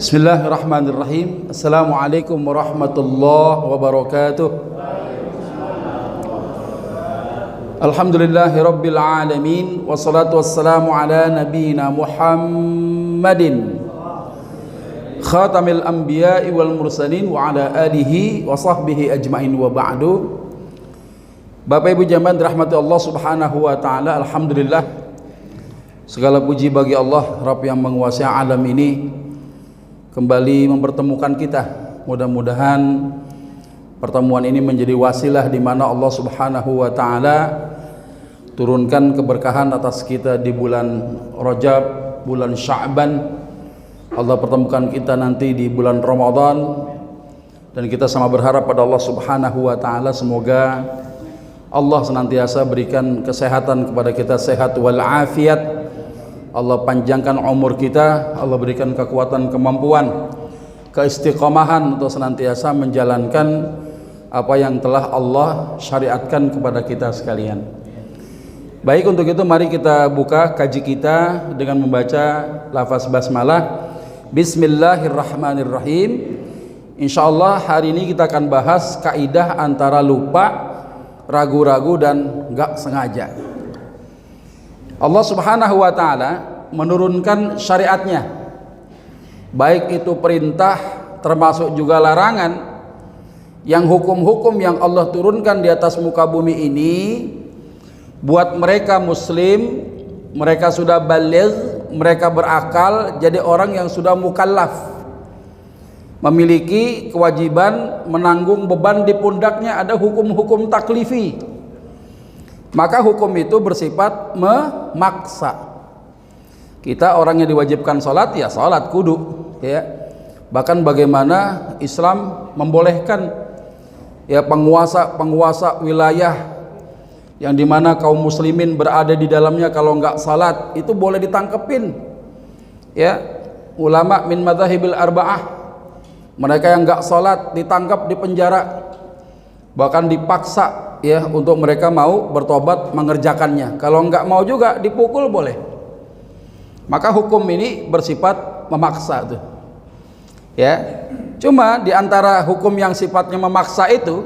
Bismillahirrahmanirrahim. Assalamualaikum warahmatullahi wabarakatuh. Alhamdulillahi rabbil alamin. Wassalatu wassalamu ala nabiyyina Muhammadin khatamil anbiya'i wal mursalin wa ala alihi wa sahbihi ajma'in wa ba'du. Bapak Ibu jamaah dirahmati Allah Subhanahu wa taala, alhamdulillah segala puji bagi Allah Rabb yang menguasai alam ini kembali mempertemukan kita. Mudah-mudahan pertemuan ini menjadi wasilah di mana Allah Subhanahu wa taala turunkan keberkahan atas kita di bulan Rajab, bulan Sya'ban. Allah pertemukan kita nanti di bulan Ramadan, dan kita sama berharap pada Allah Subhanahu wa taala semoga Allah senantiasa berikan kesehatan kepada kita, sehat wal afiat. Allah panjangkan umur kita, Allah berikan kekuatan, kemampuan, keistiqomahan untuk senantiasa menjalankan apa yang telah Allah syariatkan kepada kita sekalian. Baik, untuk itu mari kita buka kaji kita dengan membaca lafaz basmalah. Bismillahirrahmanirrahim. Insyaallah hari ini kita akan bahas kaidah antara lupa, ragu-ragu dan gak sengaja. Allah Subhanahu wa taala menurunkan syariatnya, baik itu perintah termasuk juga larangan, yang hukum-hukum yang Allah turunkan di atas muka bumi ini buat mereka muslim, mereka sudah baligh, mereka berakal, jadi orang yang sudah mukallaf, memiliki kewajiban menanggung beban di pundaknya, ada hukum-hukum taklifi. Maka hukum itu bersifat memaksa. Kita orang yang diwajibkan sholat, ya sholat kudu, ya. Bahkan bagaimana Islam membolehkan ya penguasa wilayah yang dimana kaum muslimin berada di dalamnya, kalau nggak sholat itu boleh ditangkepin. Ya, ulama min madzahibil arba'ah, mereka yang nggak sholat ditangkap, dipenjara, bahkan dipaksa ya untuk mereka mau bertobat mengerjakannya. Kalau nggak mau juga dipukul boleh. Maka hukum ini bersifat memaksa tuh. Ya. Cuma di antara hukum yang sifatnya memaksa itu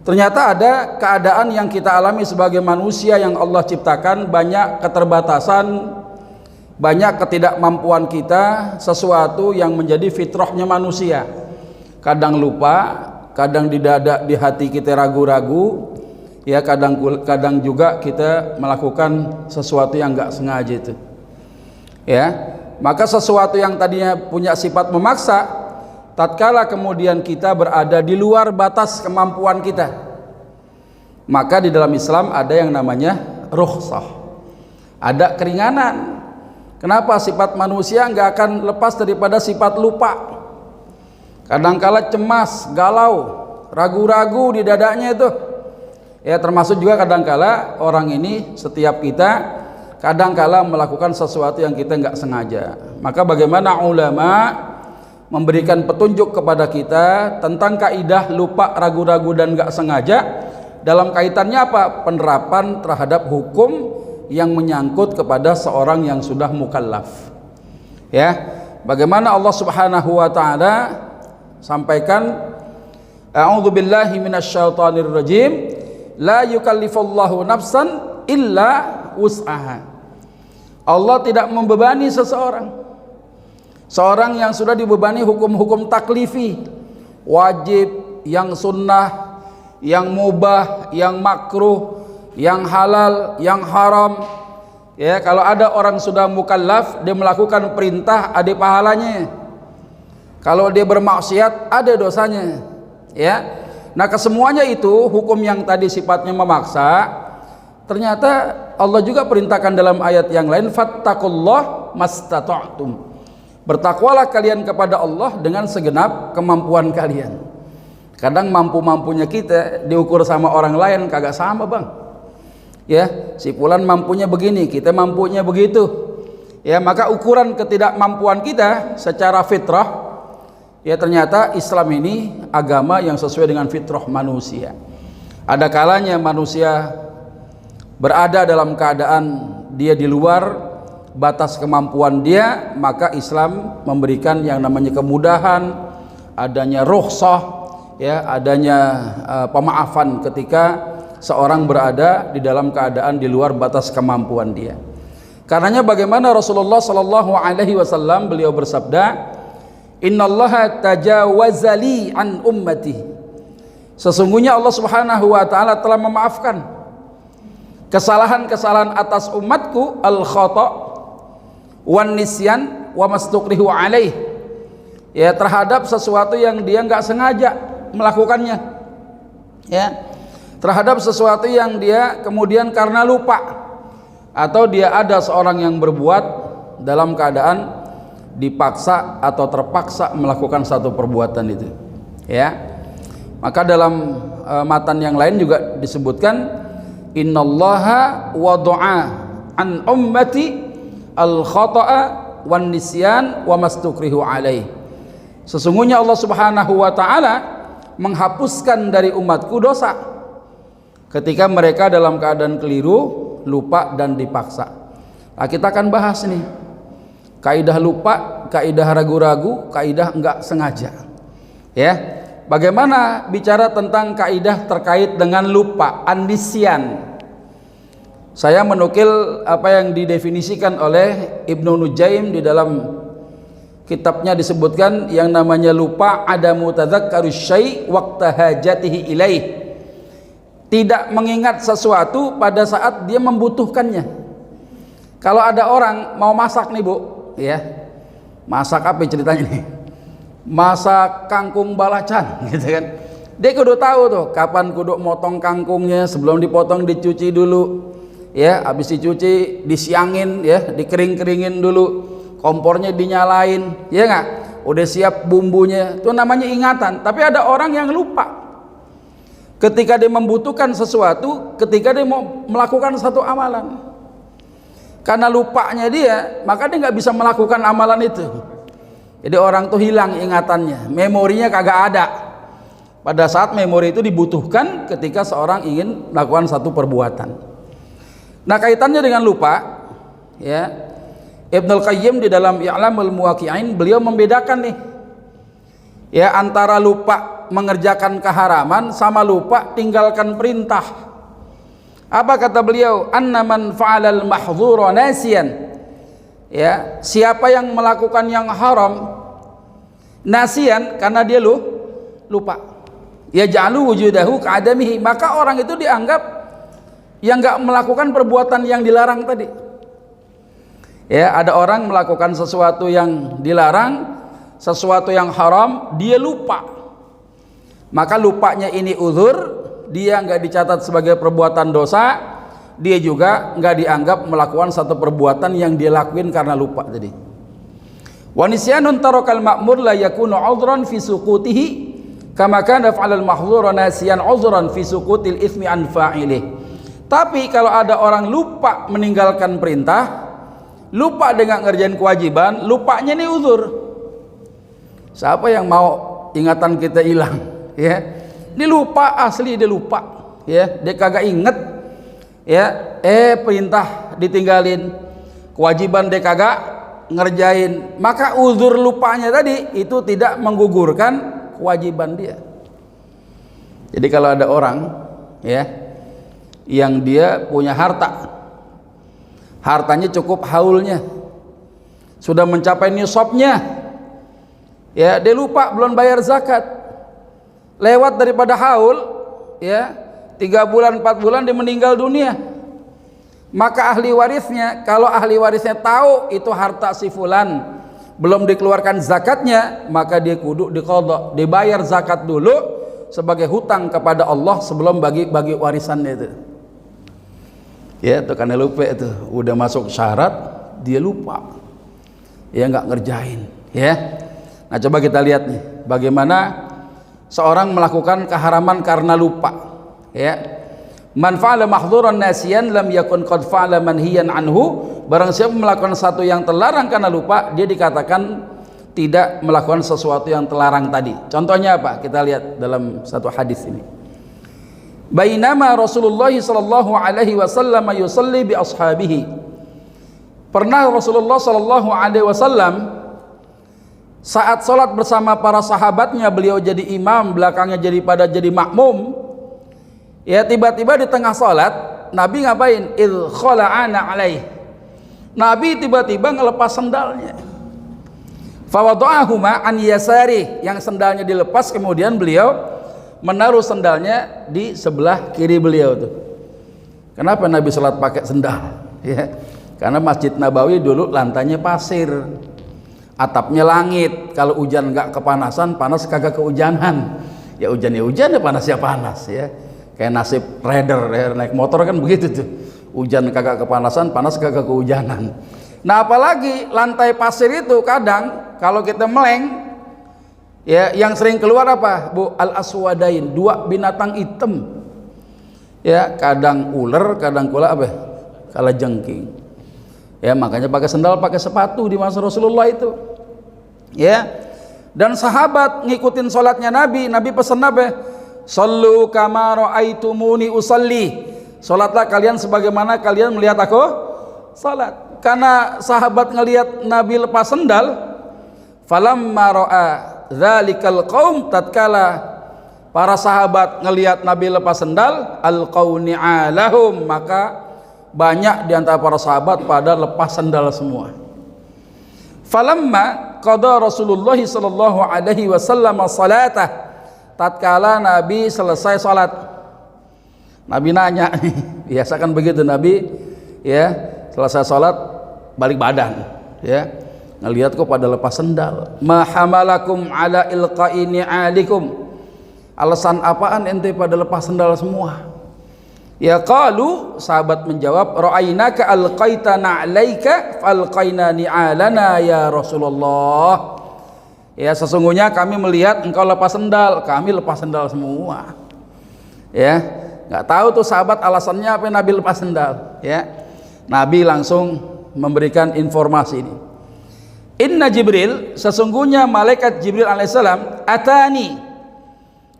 ternyata ada keadaan yang kita alami sebagai manusia yang Allah ciptakan, banyak keterbatasan, banyak ketidakmampuan kita, sesuatu yang menjadi fitrahnya manusia. Kadang lupa, kadang di dada, di hati kita ragu-ragu, ya kadang juga kita melakukan sesuatu yang nggak sengaja itu. Ya, maka sesuatu yang tadinya punya sifat memaksa, tatkala kemudian kita berada di luar batas kemampuan kita, maka di dalam Islam ada yang namanya rukhsah, ada keringanan. Kenapa? Sifat manusia nggak akan lepas daripada sifat lupa. Kadangkala cemas, galau, ragu-ragu di dadanya itu. Ya, termasuk juga kadangkala orang ini, setiap kita kadangkala melakukan sesuatu yang kita nggak sengaja. Maka bagaimana ulama memberikan petunjuk kepada kita tentang kaidah lupa, ragu-ragu dan nggak sengaja dalam kaitannya apa? Penerapan terhadap hukum yang menyangkut kepada seorang yang sudah mukallaf. Ya, bagaimana Allah Subhanahu wa taala sampaikan, a'udzubillahi minasyaitonir rajim, la yukallifullahu nafsan illa wus'aha. Allah tidak membebani seorang yang sudah dibebani hukum-hukum taklifi, wajib, yang sunnah, yang mubah, yang makruh, yang halal, yang haram. Ya, kalau ada orang sudah mukallaf, dia melakukan perintah, ada pahalanya. Kalau dia bermaksiat, ada dosanya. Ya. Nah, kesemuanya itu hukum yang tadi sifatnya memaksa, ternyata Allah juga perintahkan dalam ayat yang lain, fattaqullah mastata'tum. Bertakwalah kalian kepada Allah dengan segenap kemampuan kalian. Kadang mampu-mampunya kita diukur sama orang lain kagak sama, Bang. Ya, si fulan mampunya begini, kita mampunya begitu. Ya, maka ukuran ketidakmampuan kita secara fitrah, ya ternyata Islam ini agama yang sesuai dengan fitrah manusia. Ada kalanya manusia berada dalam keadaan dia di luar batas kemampuan dia, maka Islam memberikan yang namanya kemudahan, adanya rukhsah, ya, adanya pemaafan ketika seorang berada di dalam keadaan di luar batas kemampuan dia. Karenanya bagaimana Rasulullah sallallahu alaihi wasallam beliau bersabda, "Innallaha tajawazali an ummati." Sesungguhnya Allah Subhanahu wa taala telah memaafkan kesalahan-kesalahan atas umatku, al-khata' wan nisyan wa mastukrihu alaih. Ya, terhadap sesuatu yang dia enggak sengaja melakukannya. Ya. Terhadap sesuatu yang dia kemudian karena lupa, atau dia ada seorang yang berbuat dalam keadaan dipaksa atau terpaksa melakukan satu perbuatan itu, ya. Maka dalam matan yang lain juga disebutkan, innallaha wada'a an ummati al-khata'a wan nisyan wa mastukrihu alaih. Sesungguhnya Allah Subhanahu wa taala menghapuskan dari umatku dosa ketika mereka dalam keadaan keliru, lupa dan dipaksa. Nah, kita akan bahas nih kaidah lupa, kaidah ragu-ragu, kaidah enggak sengaja. Ya. Bagaimana bicara tentang kaidah terkait dengan lupa, an-nisyan. Saya menukil apa yang didefinisikan oleh Ibnu Nujaim di dalam kitabnya, disebutkan yang namanya lupa adamu tadzakkarus syai' waqta hajatihi ilaih. Tidak mengingat sesuatu pada saat dia membutuhkannya. Kalau ada orang mau masak nih Bu, ya, masak apa ceritanya nih? Masak kangkung balacan, gitu kan? Dia kudu tahu tuh kapan kudu motong kangkungnya, sebelum dipotong dicuci dulu, ya, habis dicuci disiangin, ya, dikering-keringin dulu, kompornya dinyalain, ya nggak? Udah siap bumbunya, itu namanya ingatan. Tapi ada orang yang lupa. Ketika dia membutuhkan sesuatu, ketika dia mau melakukan satu amalan, karena lupanya dia, maka dia nggak bisa melakukan amalan itu. Jadi orang tuh hilang ingatannya, memorinya kagak ada pada saat memori itu dibutuhkan ketika seorang ingin melakukan satu perbuatan. Nah, kaitannya dengan lupa, ya, Ibnul Qayyim di dalam I'lamul Muwaqqi'in beliau membedakan nih, ya, antara lupa mengerjakan keharaman sama lupa tinggalkan perintah. Apa kata beliau? Anna man fa'alal mahdhura nasiyan. Ya, siapa yang melakukan yang haram nasiyan karena dia lupa. Ya ja'alu wujudahu ka'adamihi, maka orang itu dianggap yang enggak melakukan perbuatan yang dilarang tadi. Ya, ada orang melakukan sesuatu yang dilarang, sesuatu yang haram, dia lupa. Maka lupanya ini uzur, dia nggak dicatat sebagai perbuatan dosa, dia juga nggak dianggap melakukan satu perbuatan yang dia lakuin karena lupa tadi. Wa nisyanun tarakal ma'mur la yakunu 'udhran fi suqutihi kama kana fa'alal mahdhura nasiyan 'udhran fi suqutil itsmi an fa'ilih. Tapi kalau ada orang lupa meninggalkan perintah, lupa dengan ngerjain kewajiban, lupanya ini uzur. Siapa yang mau ingatan kita hilang? Ya, dia lupa, asli dia lupa, ya, dia kagak inget, ya, perintah ditinggalin, kewajiban dia kagak ngerjain, maka uzur lupanya tadi itu tidak menggugurkan kewajiban dia. Jadi kalau ada orang, ya, yang dia punya harta, hartanya cukup haulnya, sudah mencapai nisabnya, ya, dia lupa belum bayar zakat, lewat daripada haul, ya, 3 bulan 4 bulan dia meninggal dunia, maka ahli warisnya, kalau ahli warisnya tahu itu harta si fulan belum dikeluarkan zakatnya, maka dia kudu diqadha, dibayar zakat dulu sebagai hutang kepada Allah sebelum bagi warisannya itu. Ya, itu karena lupa itu, udah masuk syarat dia lupa, ya, nggak ngerjain, ya. Nah, coba kita lihat nih bagaimana seorang melakukan keharaman karena lupa, ya. Man fa'ala mahdhuran nasiyan lam yakun qad fa'ala manhiyan anhu. Barang siapa melakukan satu yang terlarang karena lupa, dia dikatakan tidak melakukan sesuatu yang terlarang tadi. Contohnya apa? Kita lihat dalam satu hadis ini. Bainama Rasulullah sallallahu alaihi wasallam yusalli bi ashabihi Pernah Rasulullah Shallallahu Alaihi Wasallam saat sholat bersama para sahabatnya, beliau jadi imam, belakangnya jadi makmum. Ya, tiba-tiba di tengah sholat Nabi ngapain? Idh khala'ana alaih. Nabi tiba-tiba ngelepas sendalnya. Fawada'ahuma an yasari, yang sendalnya dilepas, kemudian beliau menaruh sendalnya di sebelah kiri beliau tuh. Kenapa Nabi sholat pakai sendal? Ya, karena Masjid Nabawi dulu lantainya pasir, atapnya langit. Kalau hujan nggak kepanasan, panas kagak kehujanan. Ya hujan ya panas ya panas ya. Kayak nasib rider ya, naik motor kan begitu tuh. Hujan kagak kepanasan, panas kagak kehujanan. Nah apalagi lantai pasir itu kadang kalau kita meleng, ya yang sering keluar apa? Bu, al-aswadain, dua binatang hitam. Ya, kadang ular, kadang kula apa? Kalajengking. Ya, makanya pakai sendal, pakai sepatu di masa Rasulullah itu. Ya. Dan sahabat ngikutin sholatnya Nabi. Nabi pesan apa? Sallu kama ra'aitumuni usalli. Sholatlah kalian sebagaimana kalian melihat aku salat. Karena sahabat ngelihat Nabi lepas sendal, falamma ra'a dzalikal qaum, tatkala para sahabat ngelihat Nabi lepas sendal, alqauni alahum, maka banyak di antara para sahabat pada lepas sandal semua. Falamma qada Rasulullah sallallahu alaihi wasallam salatah, tatkala Nabi selesai salat, Nabi nanya, biasa kan begitu Nabi, ya, selesai salat balik badan, ya, ngelihat kok pada lepas sandal. Ma hamalakum ala ilqa'i ni'alikum, alasan apaan ente pada lepas sandal semua? Ya qalu, sahabat menjawab, ra'ainaka alqaita na'laika falqaina ni'alana ya Rasulullah. Ya, sesungguhnya kami melihat engkau lepas sendal, kami lepas sendal semua. Ya, nggak tahu tuh sahabat alasannya apa Nabi lepas sendal. Ya, Nabi langsung memberikan informasi ini. Inna Jibril, sesungguhnya malaikat Jibril alaihissalam, atani,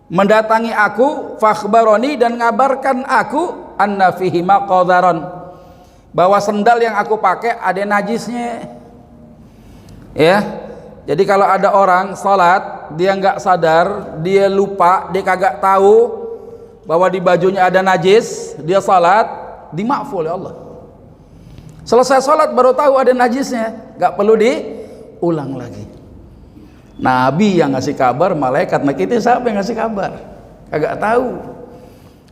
mendatangi aku, fakhbaroni, dan ngabarkan aku, anna fihi maqadharon, bahwa sendal yang aku pakai ada najisnya. Ya, jadi kalau ada orang salat dia nggak sadar, dia lupa, dia kagak tahu bahwa di bajunya ada najis, dia salat, dimaafkan oleh Allah. Selesai salat baru tahu ada najisnya, nggak perlu diulang lagi. Nabi yang ngasih kabar, malaikat. Nah kita siapa yang ngasih kabar? Kagak tahu.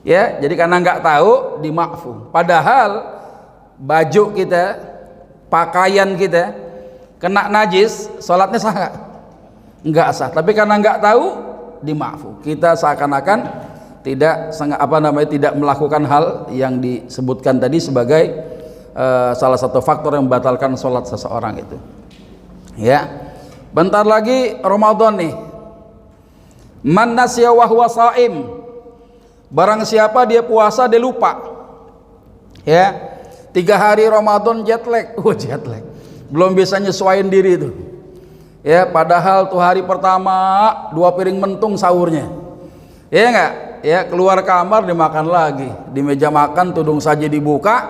Ya, jadi karena nggak tahu dimaafkan. Padahal baju kita, pakaian kita kena najis, sholatnya sah nggak? Nggak sah. Tapi karena nggak tahu dimaafkan. Kita seakan-akan tidak tidak melakukan hal yang disebutkan tadi sebagai salah satu faktor yang membatalkan sholat seseorang itu. Ya. Bentar lagi Ramadan nih. Man nasiya wa huwa shaim, barang siapa dia puasa dia lupa. Ya, 3 hari Ramadan jet lag. Jet lag. Belum bisa nyesuaiin diri itu. Ya, padahal tuh hari pertama 2 piring mentung sahurnya. Ya enggak? Ya, keluar kamar dimakan lagi. Di meja makan tudung saja dibuka,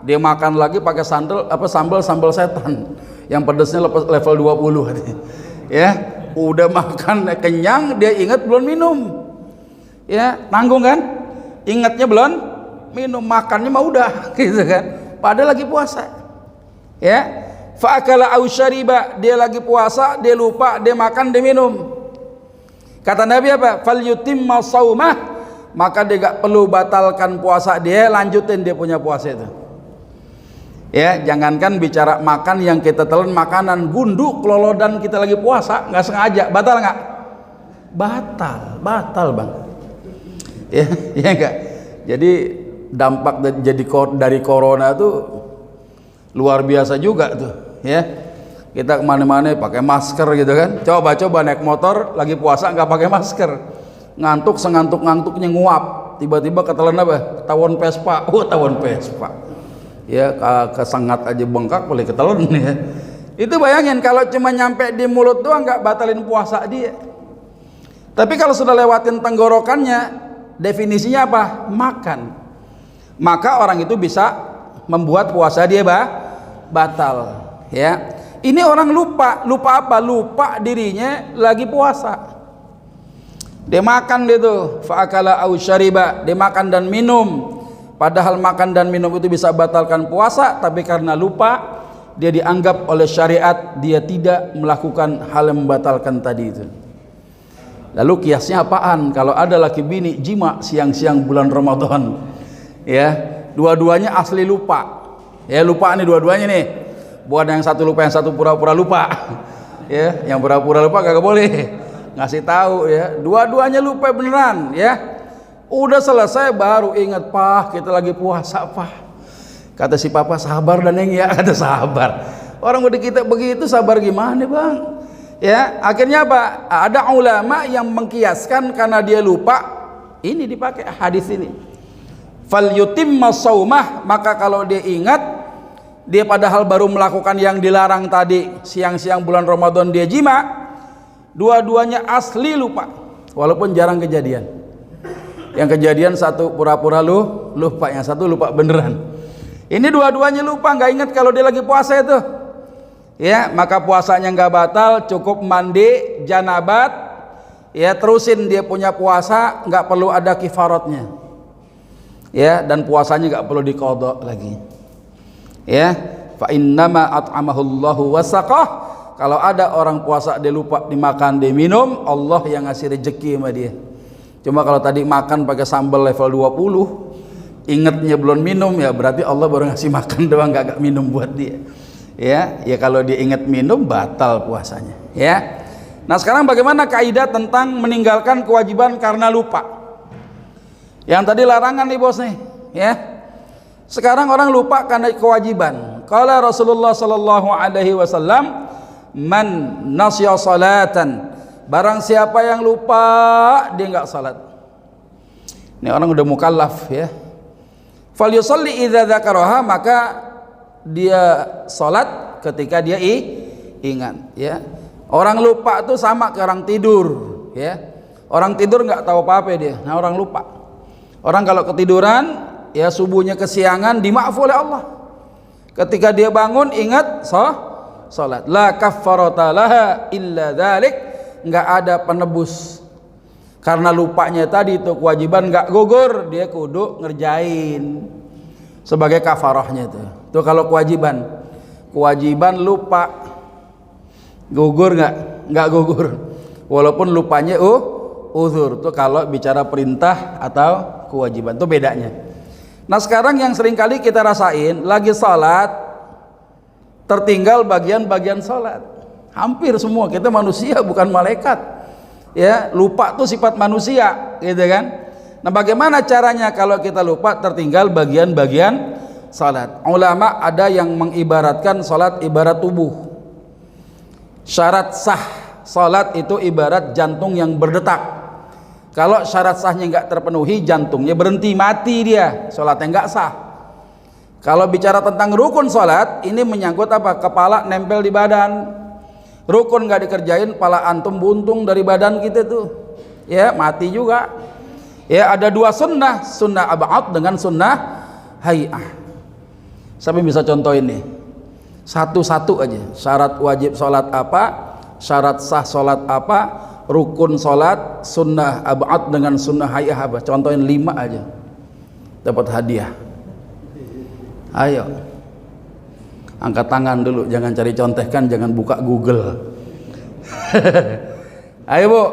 dia makan lagi pakai sambal setan. Yang pedasnya level 20. Ya, udah makan kenyang, dia ingat belum minum. Ya, nanggung kan? Ingatnya belum minum, makannya mah udah gitu kan. Padahal lagi puasa. Ya, fa'akala aw syariba, dia lagi puasa, dia lupa, dia makan, dia minum. Kata Nabi apa? Falyutimma shaumah, maka dia gak perlu batalkan puasa dia, lanjutin dia punya puasa itu. Ya, jangankan bicara makan yang kita telan, makanan gunduk kelolodan kita lagi puasa nggak sengaja, batal nggak? Batal bang. Ya, ya enggak. Jadi dampak dari corona tuh luar biasa juga tuh. Ya, kita kemana-mana pakai masker gitu kan. Coba naik motor lagi puasa nggak pakai masker, ngantuk sengantuk-ngantuknya nguap, tiba-tiba ketelan apa? Tawon Vespa. Tawon Vespa. Ya, kesengat aja bengkak boleh ketelan ya. Itu bayangin kalau cuma nyampe di mulut doang nggak batalin puasa dia. Tapi kalau sudah lewatin tenggorokannya, definisinya apa? Makan. Maka orang itu bisa membuat puasa dia batal. Ya, ini orang lupa apa? Lupa dirinya lagi puasa. Dia makan itu, faakala au syariba, dia makan dan minum. Padahal makan dan minum itu bisa batalkan puasa, tapi karena lupa, dia dianggap oleh syariat dia tidak melakukan hal yang membatalkan tadi itu. Lalu kiasnya apaan? Kalau ada laki bini jima siang-siang bulan Ramadan, ya, dua-duanya asli lupa. Ya, lupa nih dua-duanya nih. Bukan yang satu lupa, yang satu pura-pura lupa. Ya, yang pura-pura lupa kagak boleh. Ngasih tahu ya, dua-duanya lupa beneran ya. Udah selesai baru ingat, "Pak, kita lagi puasa, Pak." Kata si papa, "Sabar dan Neng ya." Kata sabar. Orang udah kita begitu sabar gimana, Bang? Ya, akhirnya apa? Ada ulama yang mengkiaskan karena dia lupa, ini dipakai hadis ini. Fal yutimma shaumah, maka kalau dia ingat, dia padahal baru melakukan yang dilarang tadi, siang-siang bulan Ramadan dia jima, dua-duanya asli lupa, walaupun jarang kejadian. Yang kejadian satu pura-pura lupa, yang satu lupa beneran. Ini dua-duanya lupa, nggak ingat kalau dia lagi puasa itu. Ya, maka puasanya nggak batal, cukup mandi janabat, ya, terusin dia punya puasa, nggak perlu ada kifaratnya. Ya, dan puasanya nggak perlu diqadha lagi. Ya, fa innama at'amahullahu wasaqah. Kalau ada orang puasa dia lupa dimakan dia minum, Allah yang ngasih rezeki sama dia. Cuma kalau tadi makan pakai sambal level 20, ingetnya belum minum, ya berarti Allah baru ngasih makan doang, gak minum buat dia. Ya kalau dia inget minum batal puasanya. Ya. Nah, sekarang bagaimana kaidah tentang meninggalkan kewajiban karena lupa? Yang tadi larangan nih bos nih, ya. Sekarang orang lupa karena kewajiban. Qala Rasulullah sallallahu alaihi wasallam, "Man nasya salatan." Barang siapa yang lupa dia enggak salat. Ini orang udah mukallaf ya. Falyusalli idza dzakaraha, maka dia salat ketika dia ingat ya. Orang lupa itu sama kayak orang tidur ya. Orang tidur enggak tahu apa-apa dia. Nah, orang lupa. Orang kalau ketiduran ya subuhnya kesiangan dimaaf oleh Allah. Ketika dia bangun ingat salat. La kaffarata laha illa dzalik, enggak ada penebus. Karena lupanya tadi itu kewajiban enggak gugur, dia kudu ngerjain sebagai kafarahnya itu. Itu kalau kewajiban lupa gugur enggak gugur. Walaupun lupanya uzur. Itu kalau bicara perintah atau kewajiban itu bedanya. Nah, sekarang yang sering kali kita rasain lagi salat tertinggal bagian-bagian salat. Hampir semua kita manusia bukan malaikat. Ya, lupa tuh sifat manusia, gitu kan? Nah, bagaimana caranya kalau kita lupa tertinggal bagian-bagian salat? Ulama ada yang mengibaratkan salat ibarat tubuh. Syarat sah salat itu ibarat jantung yang berdetak. Kalau syarat sahnya enggak terpenuhi, jantungnya berhenti, mati dia, salatnya enggak sah. Kalau bicara tentang rukun salat, ini menyangkut apa? Kepala nempel di badan. Rukun nggak dikerjain, pala antum buntung dari badan kita tuh, ya mati juga. Ya, ada dua sunnah ab'ad dengan sunnah hay'ah. Siapa bisa contohin nih? Satu-satu aja. Syarat wajib sholat apa? Syarat sah sholat apa? Rukun sholat, sunnah ab'ad dengan sunnah hay'ah apa? Contohin 5 aja, dapat hadiah. Ayo, angkat tangan dulu, jangan cari contekan, jangan buka Google. Ayo Bu,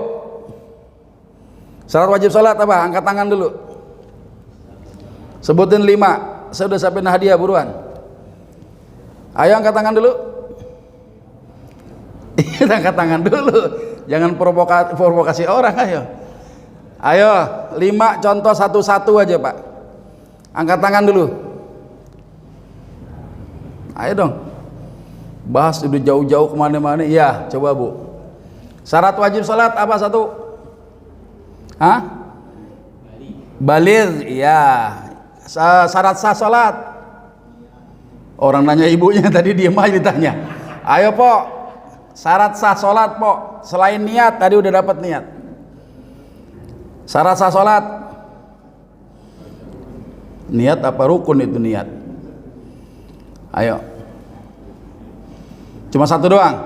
syarat wajib sholat apa? Angkat tangan dulu, sebutin 5. Saya udah siapin hadiah, buruan. Ayo angkat tangan dulu. Angkat tangan dulu, jangan provokasi orang. Ayo 5 contoh, satu-satu aja Pak. Angkat tangan dulu. Ayo dong, bahas udah jauh-jauh kemana-mana. Ya, coba Bu. Syarat wajib sholat apa satu? Hah? Baligh. Ya. Syarat sah sholat. Orang nanya ibunya tadi, diem aja ditanya. Ayo Pok, syarat sah sholat Pok, selain niat, tadi udah dapat niat. Syarat sah sholat, niat apa rukun itu niat? Ayo. Cuma satu doang.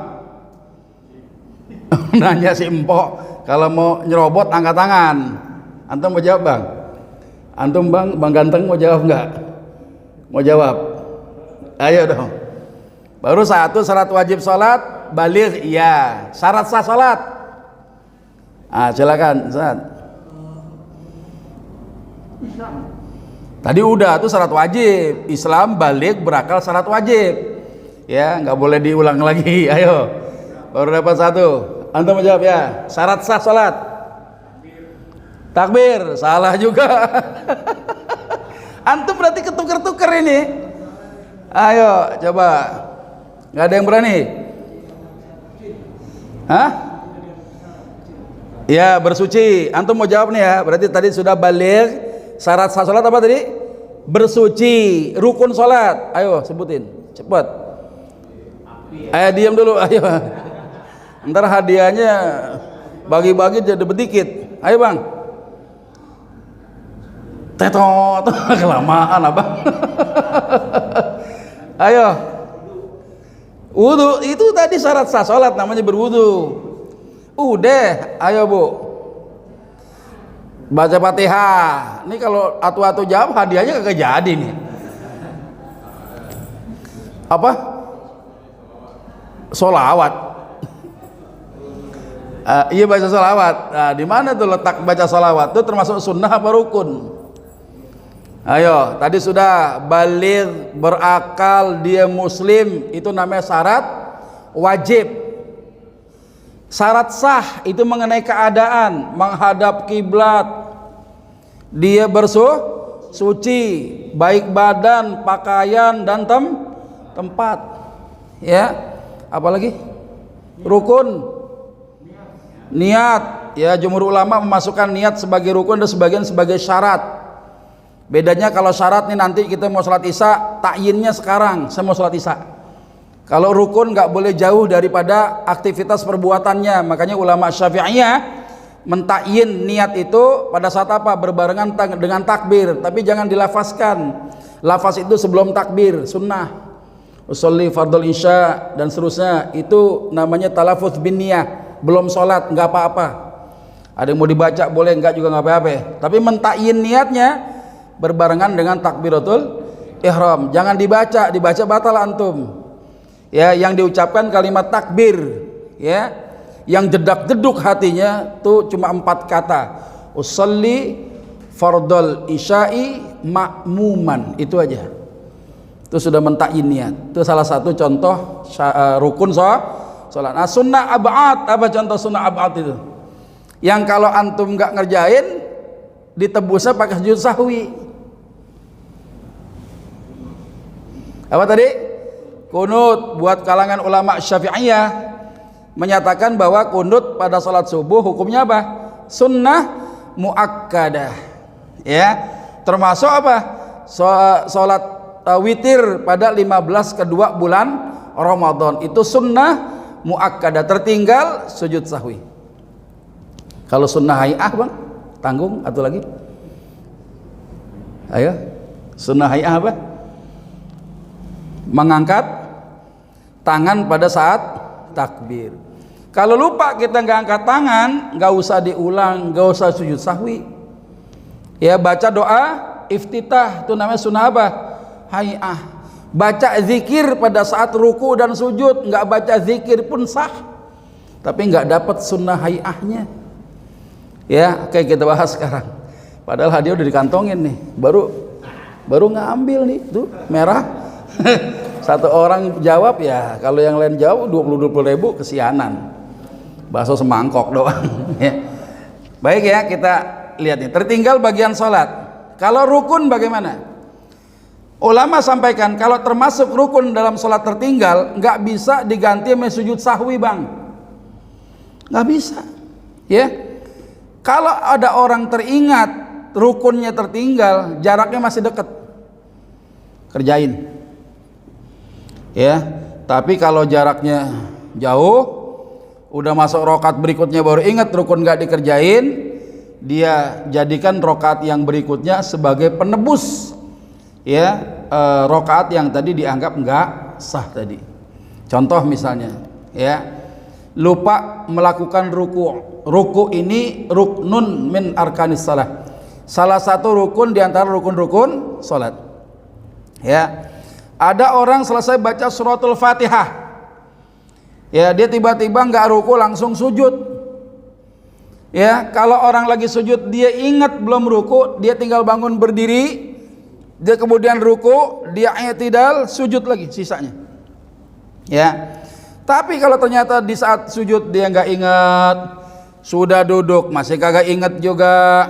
Nanya si empok, kalau mau nyerobot angkat tangan. Antum mau jawab bang? Antum bang ganteng mau jawab nggak? Mau jawab? Ayo dong. Baru satu syarat wajib sholat, baligh, iya. Syarat sah sholat. Silakan, Ustaz. Tadi udah tuh syarat wajib. Islam, baligh, berakal, syarat wajib. Ya, nggak boleh diulang lagi. Ayo. Baru dapat satu. Antum menjawab ya. Syarat sah sholat. Takbir. Salah juga. Antum berarti ketuker-tuker ini. Ayo, coba. Nggak ada yang berani? Hah? Ya, bersuci. Antum mau jawab nih ya. Berarti tadi sudah baligh. Syarat sah sholat apa tadi? Bersuci. Rukun sholat. Ayo sebutin. Cepat. Ayo diam dulu. Ayo. Ntar hadiahnya bagi-bagi jadi sedikit. Ayo bang. Tetot. Kelamaan abang. Ayo. Wudu itu tadi syarat sah sholat, namanya berwudu. Udah, ayo bu. Baca Fatihah. Ini kalau atu-atu jawab hadiahnya kagak jadi nih. Apa? Sholawat. Iya baca sholawat. Nah, di mana tuh letak baca sholawat? Itu termasuk sunnah apa rukun? Ayo, tadi sudah baligh, berakal, dia muslim, itu namanya syarat wajib. Syarat sah itu mengenai keadaan, menghadap kiblat, dia bersuci, baik badan, pakaian dan tempat. Ya, apalagi rukun, niat. Ya, jumhur ulama memasukkan niat sebagai rukun dan sebagian sebagai syarat. Bedanya kalau syarat nih nanti kita mau sholat isya, takyinnya sekarang saya mau sholat isya. Kalau rukun nggak boleh jauh daripada aktivitas perbuatannya. Makanya ulama Syafi'iyah mentakyin niat itu pada saat apa? Berbarengan dengan takbir, tapi jangan dilafazkan. Lafaz itu sebelum takbir, sunnah. Usolli fardhul isya dan seterusnya, itu namanya talafuz bin niyah. Belum sholat nggak apa-apa. Ada yang mau dibaca boleh, nggak juga nggak apa-apa. Tapi mentakyin niatnya berbarengan dengan takbiratul ihram. Jangan dibaca batal antum. Ya, yang diucapkan kalimat takbir, ya. Yang jedak-jeduk hatinya tuh cuma 4 kata. Usolli fardhul isya'i ma'muman. Itu aja. Itu sudah mentakyin niat. Itu salah satu contoh rukun sholat. Nah, sunnah ab'ad, apa contoh sunnah ab'ad itu? Yang kalau antum nggak ngerjain, ditebusnya pakai sujud sahwi. Apa tadi? Kunut. Buat kalangan ulama Syafi'iyah menyatakan bahwa kunut pada salat subuh hukumnya apa? Sunnah muakkadah. Ya, termasuk apa? Salat witir pada 15 kedua bulan Ramadan. Itu sunnah muakkadah. Tertinggal sujud sahwi. Kalau sunnah hay'ah bang, tanggung atau lagi? Ayo, sunnah hay'ah apa? Mengangkat tangan pada saat takbir. Kalau lupa kita nggak angkat tangan, nggak usah diulang, nggak usah sujud sahwi. Ya, baca doa iftitah, itu namanya sunnah apa? Hay'ah. Baca zikir pada saat ruku dan sujud, nggak baca zikir pun sah, tapi nggak dapat sunnah hay'ahnya. Ya, oke, kita bahas sekarang. Padahal hadiah udah dikantongin nih, baru ngambil nih, tuh merah. Satu orang jawab ya, kalau yang lain jawab 20 ribu kesianan. Bakso semangkok doang. Ya. Baik ya, kita lihat nih. Tertinggal bagian sholat. Kalau rukun bagaimana? Ulama sampaikan kalau termasuk rukun dalam sholat tertinggal nggak bisa diganti sama sujud sahwi bang. Nggak bisa. Ya. Kalau ada orang teringat rukunnya tertinggal, jaraknya masih dekat, kerjain. Ya, tapi kalau jaraknya jauh, udah masuk rokat berikutnya baru ingat rukun nggak dikerjain, dia jadikan rokat yang berikutnya sebagai penebus, ya, rokat yang tadi dianggap nggak sah tadi. Contoh misalnya, ya, lupa melakukan ruku. Ruku ini ruknun min arkanis salah. Salah satu rukun di antara rukun-rukun salat. Ya. Ada orang selesai baca suratul Fatihah. Ya, dia tiba-tiba enggak ruku langsung sujud. Ya, kalau orang lagi sujud dia ingat belum ruku, dia tinggal bangun berdiri, dia kemudian ruku, dia i'tidal, sujud lagi sisanya. Ya. Tapi kalau ternyata di saat sujud dia nggak ingat, sudah duduk masih kagak ingat juga,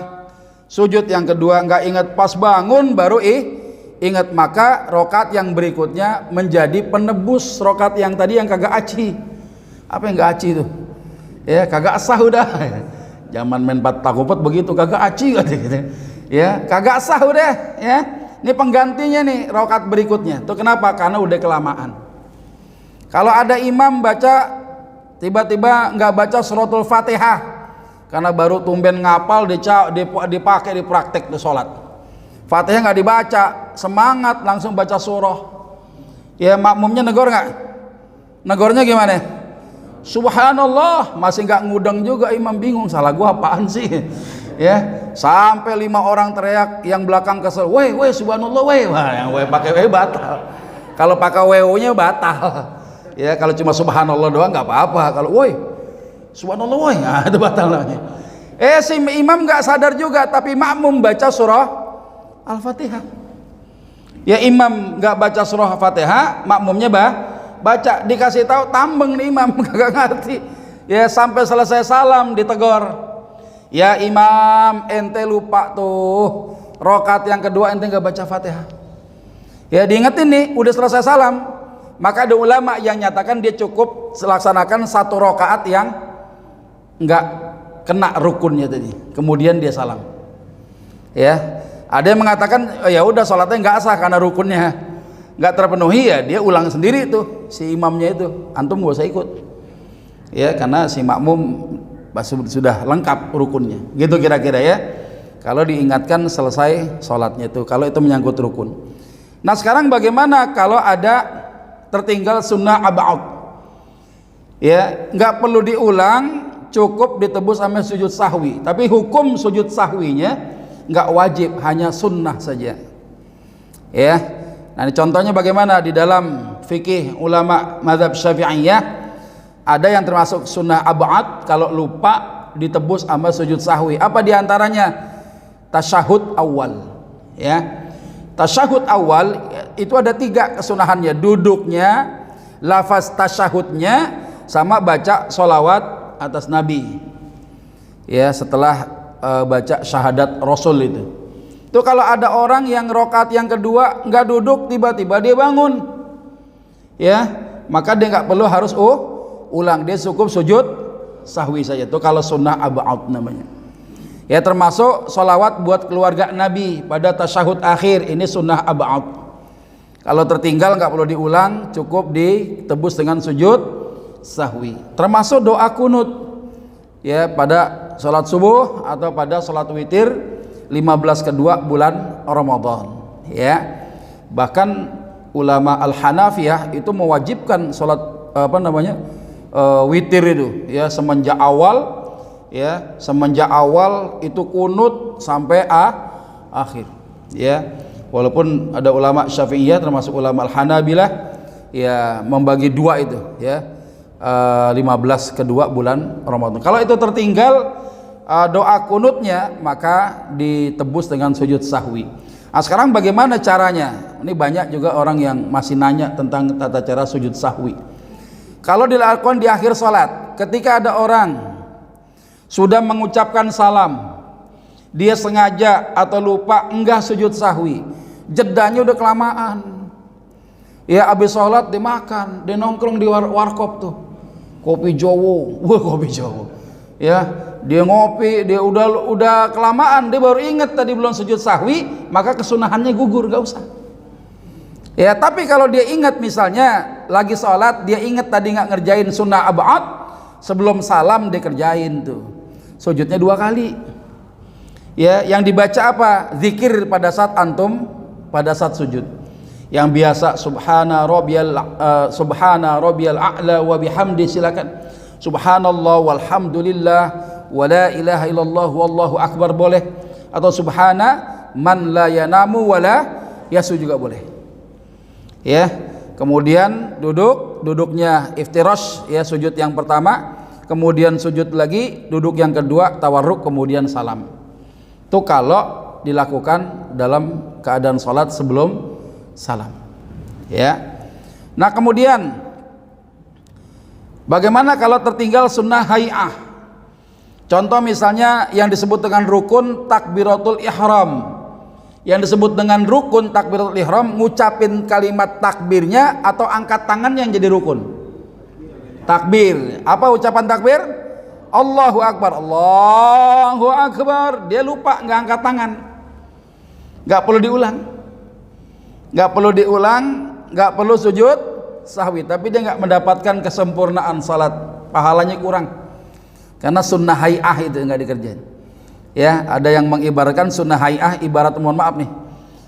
sujud yang kedua nggak ingat, pas bangun baru ingat, maka rokat yang berikutnya menjadi penebus rokat yang tadi yang kagak aci. Apa yang nggak aci itu? Ya kagak sah udah. Zaman main takupet begitu, kagak aci gitu. Ya kagak sah udah. Ya ini penggantinya nih rokat berikutnya. Tuh kenapa? Karena udah kelamaan. Kalau ada imam baca tiba-tiba nggak baca suratul Fatihah karena baru tumben ngapal, dipakai di praktek di sholat, Fatihah nggak dibaca, semangat langsung baca surah, ya makmumnya negor nggak? Negornya gimana? Subhanallah, masih nggak ngudeng juga, imam bingung salah gua apaan sih, ya sampai 5 orang teriak, yang belakang kesel, weh subhanallah weh, wah yang weh pakai weh batal, kalau pakai weh-nya batal. Ya kalau cuma subhanallah doang nggak apa-apa, kalau woi subhanallah woi, nah itu batal namanya. Si imam nggak sadar juga, tapi makmum baca surah Al-Fatihah. Ya imam nggak baca surah Al-Fatihah, makmumnya baca, dikasih tahu tambeng nih imam kagak ngerti. Ya sampai selesai salam ditegor. Ya imam, ente lupa tuh rokat yang kedua ente nggak baca Fatihah. Ya diingetin nih, udah selesai salam. Maka ada ulama yang nyatakan dia cukup melaksanakan 1 rakaat yang enggak kena rukunnya tadi, kemudian dia salam. Ya, ada yang mengatakan ya udah sholatnya enggak sah karena rukunnya enggak terpenuhi, ya dia ulang sendiri tuh si imamnya itu, antum gak usah ikut. Ya, karena si makmum sudah lengkap rukunnya. Gitu kira-kira ya. Kalau diingatkan selesai sholatnya itu, kalau itu menyangkut rukun. Nah sekarang bagaimana kalau ada tertinggal sunnah ab'ad? Ya, nggak perlu diulang, cukup ditebus sama sujud sahwi. Tapi hukum sujud sahwinya nggak wajib, hanya sunnah saja. Ya, nah ini contohnya bagaimana di dalam fikih ulama mazhab Syafi'iyah, ada yang termasuk sunnah ab'ad kalau lupa ditebus sama sujud sahwi. Apa diantaranya? Tasyahud awal. Ya, tasyahud awal itu ada 3 kesunahannya, duduknya, lafaz tasyahudnya, sama baca sholawat atas Nabi. Ya setelah baca syahadat Rasul itu. Itu kalau ada orang yang rokat yang kedua nggak duduk, tiba-tiba dia bangun, ya maka dia nggak perlu harus ulang, dia cukup sujud sahwi saja. Itu kalau sunnah ab'ad namanya. Ya termasuk sholawat buat keluarga Nabi pada tasyahud akhir, ini sunnah ab'ad. Kalau tertinggal nggak perlu diulang, cukup ditebus dengan sujud sahwi. Termasuk doa kunut, ya pada sholat subuh atau pada sholat witir 15 kedua bulan Ramadan. Ya, bahkan ulama Al-Hanafiyah itu mewajibkan sholat witir itu, ya semenjak awal. Ya semenjak awal itu kunut sampai akhir. Ya walaupun ada ulama Syafi'iyah termasuk ulama Al-Hanabilah ya membagi 2 itu, ya 15 kedua bulan Ramadan. Kalau itu tertinggal doa kunutnya, maka ditebus dengan sujud sahwi. Nah sekarang bagaimana caranya? Ini banyak juga orang yang masih nanya tentang tata cara sujud sahwi. Kalau dilakukan di akhir sholat, ketika ada orang sudah mengucapkan salam, dia sengaja atau lupa enggak sujud sahwi, jedanya udah kelamaan, ya habis sholat dimakan, dia nongkrong di warkop tuh, kopi Jowo, ya dia ngopi, dia udah kelamaan, dia baru ingat tadi belum sujud sahwi, maka kesunahannya gugur, gak usah. Ya tapi kalau dia ingat misalnya lagi sholat, dia ingat tadi nggak ngerjain sunnah ab'ad, sebelum salam dia kerjain tuh sujudnya 2 kali. Ya yang dibaca apa? Zikir pada saat antum pada saat sujud. Yang biasa subhana rabbiyal a'la wa bihamdi, silakan. Subhanallah walhamdulillah wa la ilaha illallah wallahu akbar boleh, atau subhana man la yanamu wa la yasu juga boleh. Ya. Kemudian duduknya iftirash, ya, sujud yang pertama, kemudian sujud lagi, duduk yang kedua tawarruk, kemudian salam. Itu kalau dilakukan dalam keadaan salat sebelum salam, ya. Nah, kemudian bagaimana kalau tertinggal sunnah hay'ah? Contoh misalnya yang disebut dengan rukun takbiratul ihram. Yang disebut dengan rukun takbiratul ihram, ngucapin kalimat takbirnya atau angkat tangan yang jadi rukun. Takbir. Apa ucapan takbir? Allahu Akbar, Allahu Akbar. Dia lupa, nggak angkat tangan. Nggak perlu diulang. Nggak perlu diulang, nggak perlu sujud sahwi. Tapi dia nggak mendapatkan kesempurnaan salat. Pahalanya kurang. Karena sunnah hay'ah itu nggak dikerjain. Ya, ada yang mengibaratkan sunnah hay'ah ibarat, mohon maaf nih,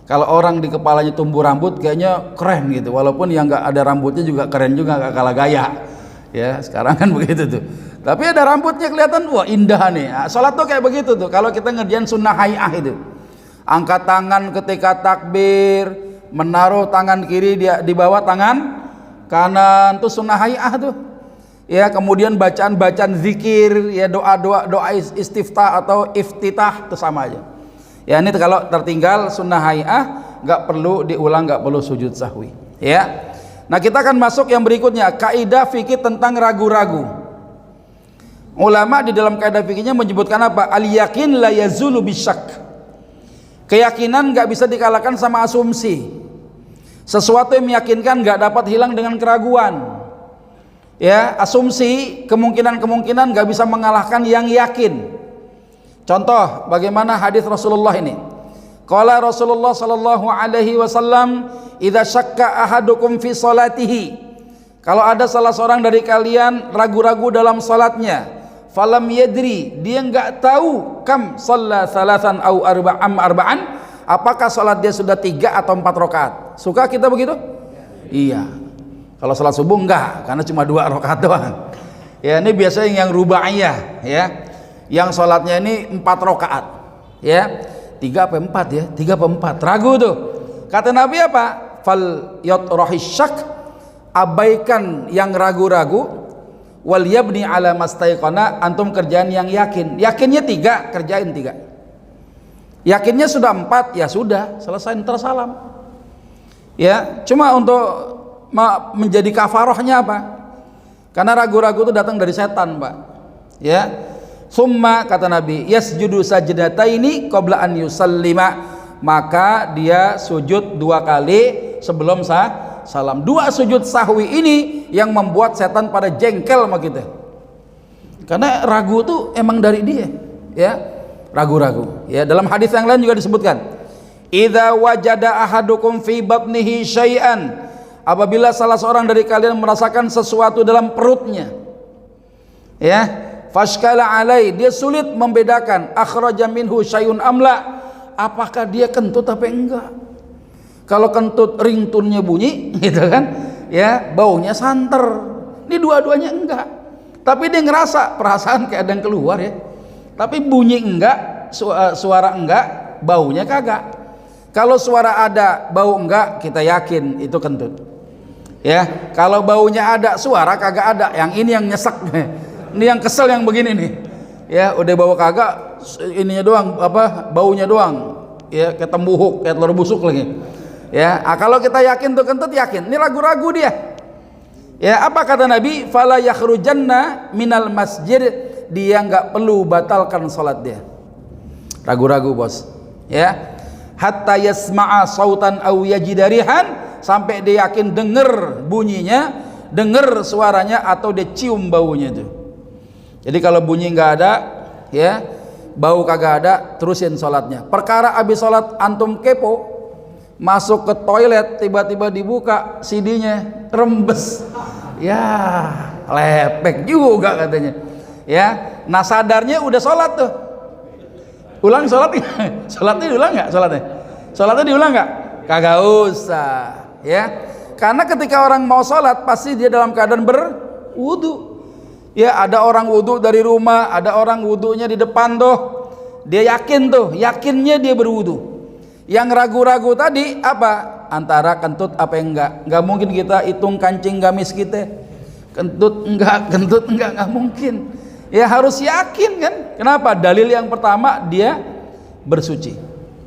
kalau orang di kepalanya tumbuh rambut kayaknya keren gitu, walaupun yang nggak ada rambutnya juga keren juga, nggak kalah gaya. Ya, sekarang kan begitu tuh. Tapi ada rambutnya kelihatan, wah indah nih. Nah, sholat tuh kayak begitu tuh. Kalau kita ngerjain sunnah hay'ah itu, angkat tangan ketika takbir, menaruh tangan kiri di bawah tangan kanan, tuh sunnah hay'ah tuh. Ya, kemudian bacaan zikir, ya, doa istiftah atau iftitah, itu sama aja. Ya, ini kalau tertinggal sunnah hay'ah nggak perlu diulang, nggak perlu sujud sahwi. Ya. Nah, kita akan masuk yang berikutnya, kaidah fikih tentang ragu-ragu. Ulama di dalam kaidah fikihnya menyebutkan apa? Al yakin la yazulu bisyak. Keyakinan nggak bisa dikalahkan sama asumsi. Sesuatu yang meyakinkan nggak dapat hilang dengan keraguan. Ya, asumsi, kemungkinan nggak bisa mengalahkan yang yakin. Contoh, bagaimana hadis Rasulullah ini? Qala Rasulullah sallallahu alaihi wasallam, "Idza syakka ahadukum fi salatihi." Kalau ada salah seorang dari kalian ragu-ragu dalam salatnya, falam yadri, dia nggak tahu kam shalla salasan au arba'an, apakah salat dia sudah 3 atau 4 rakaat. Suka kita begitu? Iya. Kalau salat subuh enggak, karena cuma 2 rakaat doang. Ya, ini biasanya yang rubaiyah, ya. Yang salatnya ini 4 rakaat. Ya. 3 apa 4 ya? 3 apa 4? Ragu tuh. Kata Nabi apa? Fal yatrahisyak, abaikan yang ragu-ragu, wal yabni ala mastaiqana, antum kerjaan yang yakin. Yakinnya 3, kerjain 3. Yakinnya sudah 4, ya sudah, selesai, ntar salam. Ya, cuma untuk menjadi kafarohnya apa? Karena ragu-ragu itu datang dari setan, Pak. Ya. Summa, kata Nabi, yasjudu sajdataini qabla an yusallima, maka dia sujud 2 kali sebelum salam. 2 sujud sahwi ini yang membuat setan pada jengkel sama kita. Karena ragu itu emang dari dia, ya. Ragu-ragu. Ya, dalam hadis yang lain juga disebutkan, idza wajada ahadukum fi batnihi syai'an, apabila salah seorang dari kalian merasakan sesuatu dalam perutnya, ya, fashkala alai, dia sulit membedakan akhraja minhu syai'un amla, apakah dia kentut apa enggak. Kalau kentut ringtone-nya bunyi gitu kan, ya, baunya santer. Ini dua-duanya enggak, tapi dia ngerasa perasaan kayak ada yang keluar, ya, tapi bunyi enggak, suara enggak, baunya kagak. Kalau suara ada, bau enggak, kita yakin itu kentut. Ya, kalau baunya ada, suara kagak ada, yang ini yang nyesek. Ini yang kesel yang begini nih. Ya, udah bau kagak, ininya doang, apa, baunya doang. Ya, kayak tembuhuk, kayak telur busuk lagi. Ya, kalau kita yakin tuh kentut, yakin. Ini ragu-ragu dia. Ya, apa kata Nabi? Fala yakhrujanna minal masjid, dia nggak perlu batalkan salat dia. Ragu-ragu, Bos. Ya. Hatta yasma'a sautan aw yajidarihan, sampai dia yakin dengar bunyinya, dengar suaranya, atau dia cium baunya itu. Jadi kalau bunyi nggak ada, ya, bau kagak ada, terusin sholatnya. Perkara abis sholat antum kepo, masuk ke toilet, tiba-tiba dibuka CD-nya, rembes, ya, lepek juga katanya. Ya, nah sadarnya udah sholat tuh. Ulang sholat, sholatnya diulang nggak? Sholatnya diulang nggak? Kagak usah. ya. Karena ketika orang mau sholat pasti dia dalam keadaan berwudu. Ya, ada orang wudu dari rumah, ada orang wudunya di depan tuh. Dia yakin tuh, yakinnya dia berwudu. Yang ragu-ragu tadi apa? Antara kentut apa enggak? Enggak mungkin kita hitung kancing gamis kita. Kentut enggak mungkin. Ya harus yakin kan? Kenapa? Dalil yang pertama dia bersuci.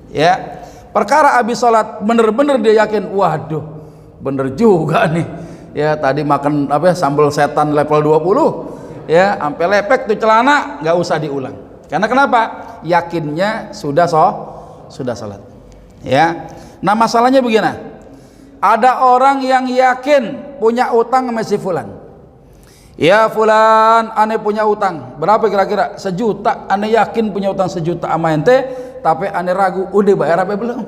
Ya. Perkara habis sholat bener-bener dia yakin, waduh, bener juga nih. Ya tadi makan apa sambal setan level 20. Ya, sampai lepek tuh celana, nggak usah diulang. Karena kenapa? Yakinnya sudah sholat. Ya. Nah, masalahnya begini. Ada orang yang yakin punya utang sama si fulan. Ya fulan, ane punya utang. Berapa kira-kira? 1 juta. Ane yakin punya utang 1 juta sama ente, tapi ane ragu, udah bayar apa belum?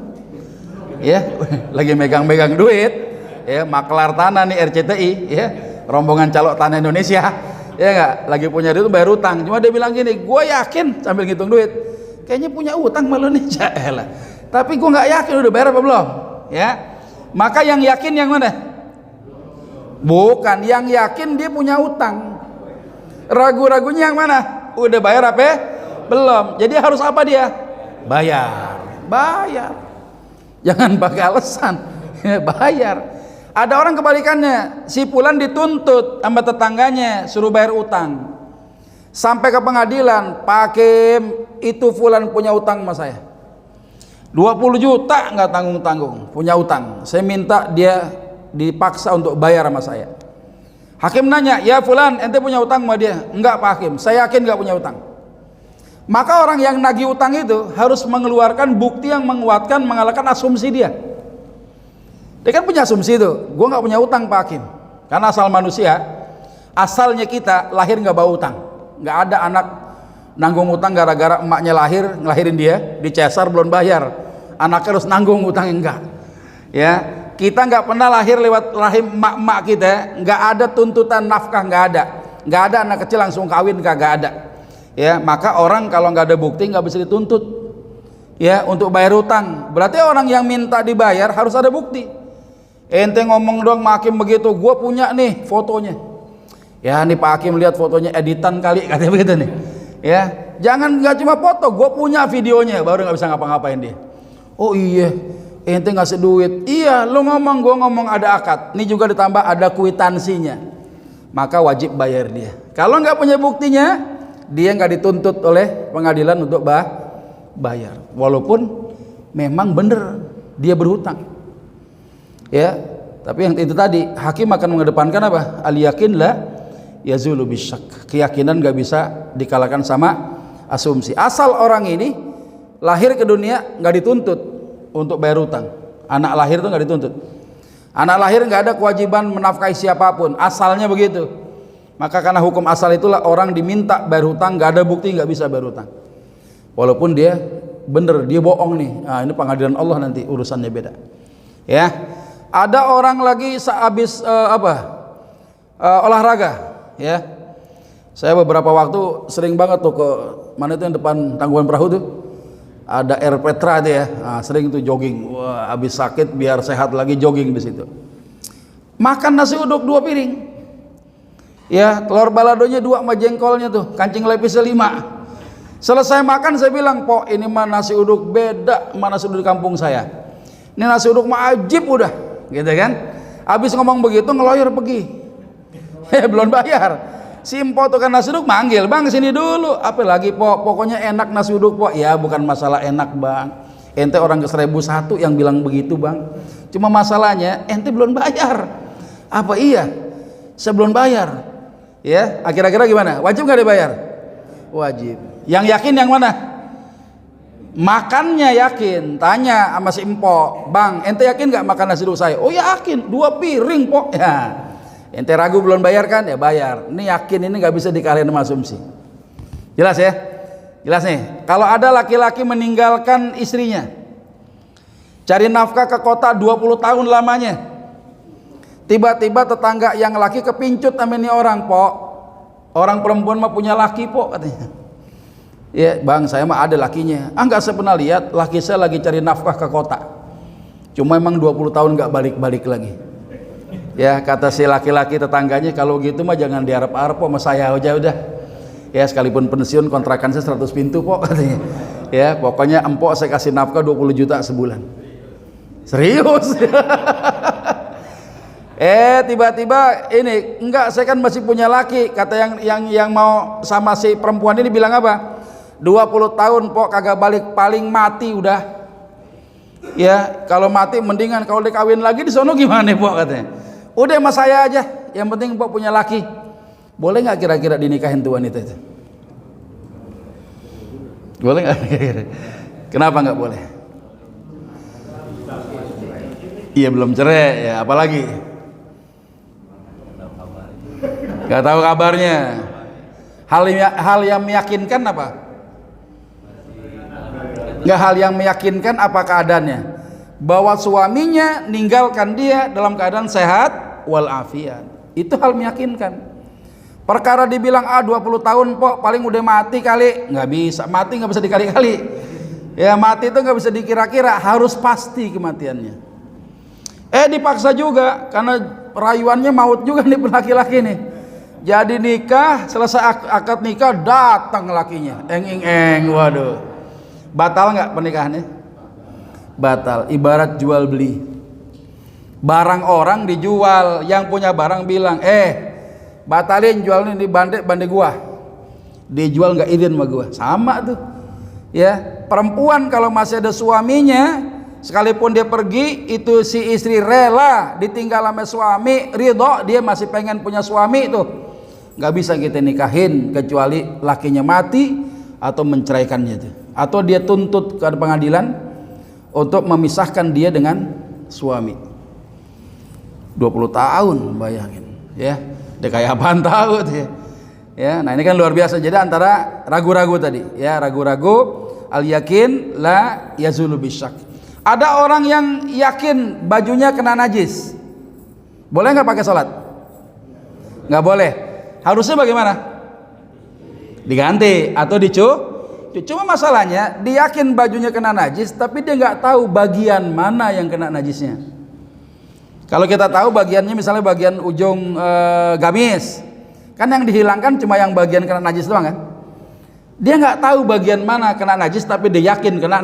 Ya, lagi megang-megang duit. Ya, maklar tanah nih RCTI, ya. Rombongan calok tanah Indonesia. Ya enggak, lagi punya duit bayar utang. Cuma dia bilang gini, "Gua yakin," sambil ngitung duit. "Kayaknya punya utang malu nih." Jaelah. Tapi gua nggak yakin udah bayar apa belum? Ya. Maka yang yakin yang mana? Bukan, yang yakin dia punya utang. Ragu-ragunya yang mana? Udah bayar apa? Belum. Jadi harus apa dia? Bayar. Jangan pakai alasan. Bayar. Ada orang kebalikannya, si fulan dituntut sama tetangganya suruh bayar utang. Sampai ke pengadilan, Pak Hakim, itu fulan punya utang sama saya. 20 juta nggak tanggung-tanggung, punya utang. Saya minta dia dipaksa untuk bayar sama saya. Hakim nanya, "Ya fulan, ente punya utang sama dia?" "Enggak Pak Hakim, saya yakin nggak punya utang." Maka orang yang nagih utang itu harus mengeluarkan bukti yang menguatkan, mengalahkan asumsi dia. Dia kan punya asumsi itu, gue nggak punya utang Pak Hakim. Karena asal manusia, asalnya kita lahir nggak bawa utang. Nggak ada anak nanggung utang gara-gara emaknya ngelahirin dia, dicesar belum bayar. Anaknya harus nanggung utang, enggak. Ya, kita nggak pernah lahir lewat rahim emak-emak kita, nggak ada tuntutan nafkah, nggak ada anak kecil langsung kawin, kagak ada. Ya, maka orang kalau nggak ada bukti nggak bisa dituntut. Ya, untuk bayar utang. Berarti orang yang minta dibayar harus ada bukti. Ente ngomong doang Pak Hakim begitu, gue punya nih fotonya. Ya nih Pak Hakim lihat fotonya editan kali, katanya begitu nih. Ya, jangan nggak cuma foto, gue punya videonya, baru nggak bisa ngapa-ngapain dia. Oh iya, ente ngasih duit. Iya, lu ngomong, gue ngomong, ada akad. Ini juga ditambah ada kwitansinya. Maka wajib bayar dia. Kalau nggak punya buktinya, dia nggak dituntut oleh pengadilan untuk bayar. Walaupun memang bener dia berhutang. Ya, tapi yang itu tadi hakim akan mengedepankan apa? Al yakin la yazulu bisyak. Keyakinan nggak bisa dikalahkan sama asumsi. Asal orang ini lahir ke dunia nggak dituntut untuk bayar utang. Anak lahir itu nggak dituntut. Anak lahir nggak ada kewajiban menafkahi siapapun. Asalnya begitu. Maka karena hukum asal itulah orang diminta bayar hutang, nggak ada bukti nggak bisa bayar hutang. Walaupun dia bener, dia bohong nih. Nah, ini pengadilan Allah nanti urusannya beda. Ya. Ada orang lagi sehabis olahraga, ya. Saya beberapa waktu sering banget tuh ke mana itu yang depan Tangkuban Perahu tuh. Ada Air Petra itu ya. Nah, sering tuh jogging. Wah, habis sakit biar sehat lagi jogging di situ. Makan nasi uduk 2 piring. Ya, telur baladonya 2 sama jengkolnya tuh, kancing lepisnya 5. Selesai makan saya bilang, "Pok, ini mah nasi uduk beda sama nasi uduk di kampung saya. Ini nasi uduk mah ajib udah." Gitu kan? Habis ngomong begitu ngeloyor pergi. Belum bayar. Si Mpo tukang nasi uduk manggil, "Bang, sini dulu." "Apa lagi, Pok? Pokoknya enak nasi uduk, Pok." "Ya, bukan masalah enak, Bang. Ente orang ke 1001 yang bilang begitu, Bang. Cuma masalahnya ente belum bayar." "Apa iya? Saya belum bayar." Ya, kira-kira gimana? Wajib nggak dibayar? Wajib. Yang yakin yang mana? Makannya yakin. Tanya sama si Empo, "Bang, ente yakin nggak makan nasi uduk saya?" "Oh yakin, 2 piring, Pok." Ya, ente ragu belum bayar kan? Ya bayar. Ini yakin, ini nggak bisa dikalahin sama asumsi. Jelas ya? Jelas nih. Kalau ada laki-laki meninggalkan istrinya, cari nafkah ke kota 20 tahun lamanya, tiba-tiba tetangga yang laki kepincut sama ini orang, "Pok, orang perempuan mah punya laki, Pok," katanya. "Ya Bang, saya mah ada lakinya." "Ah, nggak, saya pernah lihat laki saya lagi cari nafkah ke kota." Cuma emang 20 tahun nggak balik-balik lagi. Ya, kata si laki-laki tetangganya, kalau gitu mah jangan diharap-harap sama saya aja udah. Ya, sekalipun pensiun kontrakan saya 100 pintu kok katanya. Ya, pokoknya empok saya kasih nafkah 20 juta sebulan. Serius. Tiba-tiba ini, enggak, saya kan masih punya laki. Kata yang mau sama si perempuan ini bilang apa? 20 tahun pok kagak balik, paling mati udah. Ya, kalau mati mendingan kalau dikawin lagi di sono gimana pok katanya. Udah sama saya aja, yang penting pok punya laki. Boleh nggak kira-kira dinikahin tuh wanita itu? Boleh nggak? Kenapa nggak boleh? Iya, belum cerai ya, apalagi nggak tahu kabarnya. Hal yang meyakinkan apa? Nggak, hal yang meyakinkan apa keadaannya? Bahwa suaminya ninggalkan dia dalam keadaan sehat walafiat. Itu hal meyakinkan. Perkara dibilang 20 tahun pok paling udah mati kali, nggak bisa. Mati nggak bisa dikali-kali. Ya, mati itu nggak bisa dikira-kira, harus pasti kematiannya. Dipaksa juga karena rayuannya maut juga nih laki-laki nih. Jadi nikah, selesai akad nikah datang lakinya, waduh. Batal nggak pernikahannya? Batal. Ibarat jual beli. Barang orang dijual, yang punya barang bilang, batalin jual ini di bande gua. Dijual nggak izin sama gua. Sama tuh. Ya, perempuan kalau masih ada suaminya, sekalipun dia pergi, itu si istri rela ditinggal sama suami, ridho, dia masih pengen punya suami tuh. Nggak bisa kita nikahin kecuali lakinya mati atau menceraikannya tuh. Atau dia tuntut ke pengadilan untuk memisahkan dia dengan suami. 20 tahun bayangin, ya. Dia kayak apaan tahu tuh ya. Ya, nah ini kan luar biasa. Jadi antara ragu-ragu tadi, ya, ragu-ragu, al yakin la yazulu bisyak. Ada orang yang yakin bajunya kena najis, boleh nggak pakai sholat? Nggak boleh. Harusnya bagaimana? Diganti atau Cuma masalahnya dia yakin bajunya kena najis, tapi dia nggak tahu bagian mana yang kena najisnya. Kalau kita tahu bagiannya, misalnya bagian ujung gamis, kan yang dihilangkan cuma yang bagian kena najis doang kan? Dia nggak tahu bagian mana kena najis, tapi dia yakin kena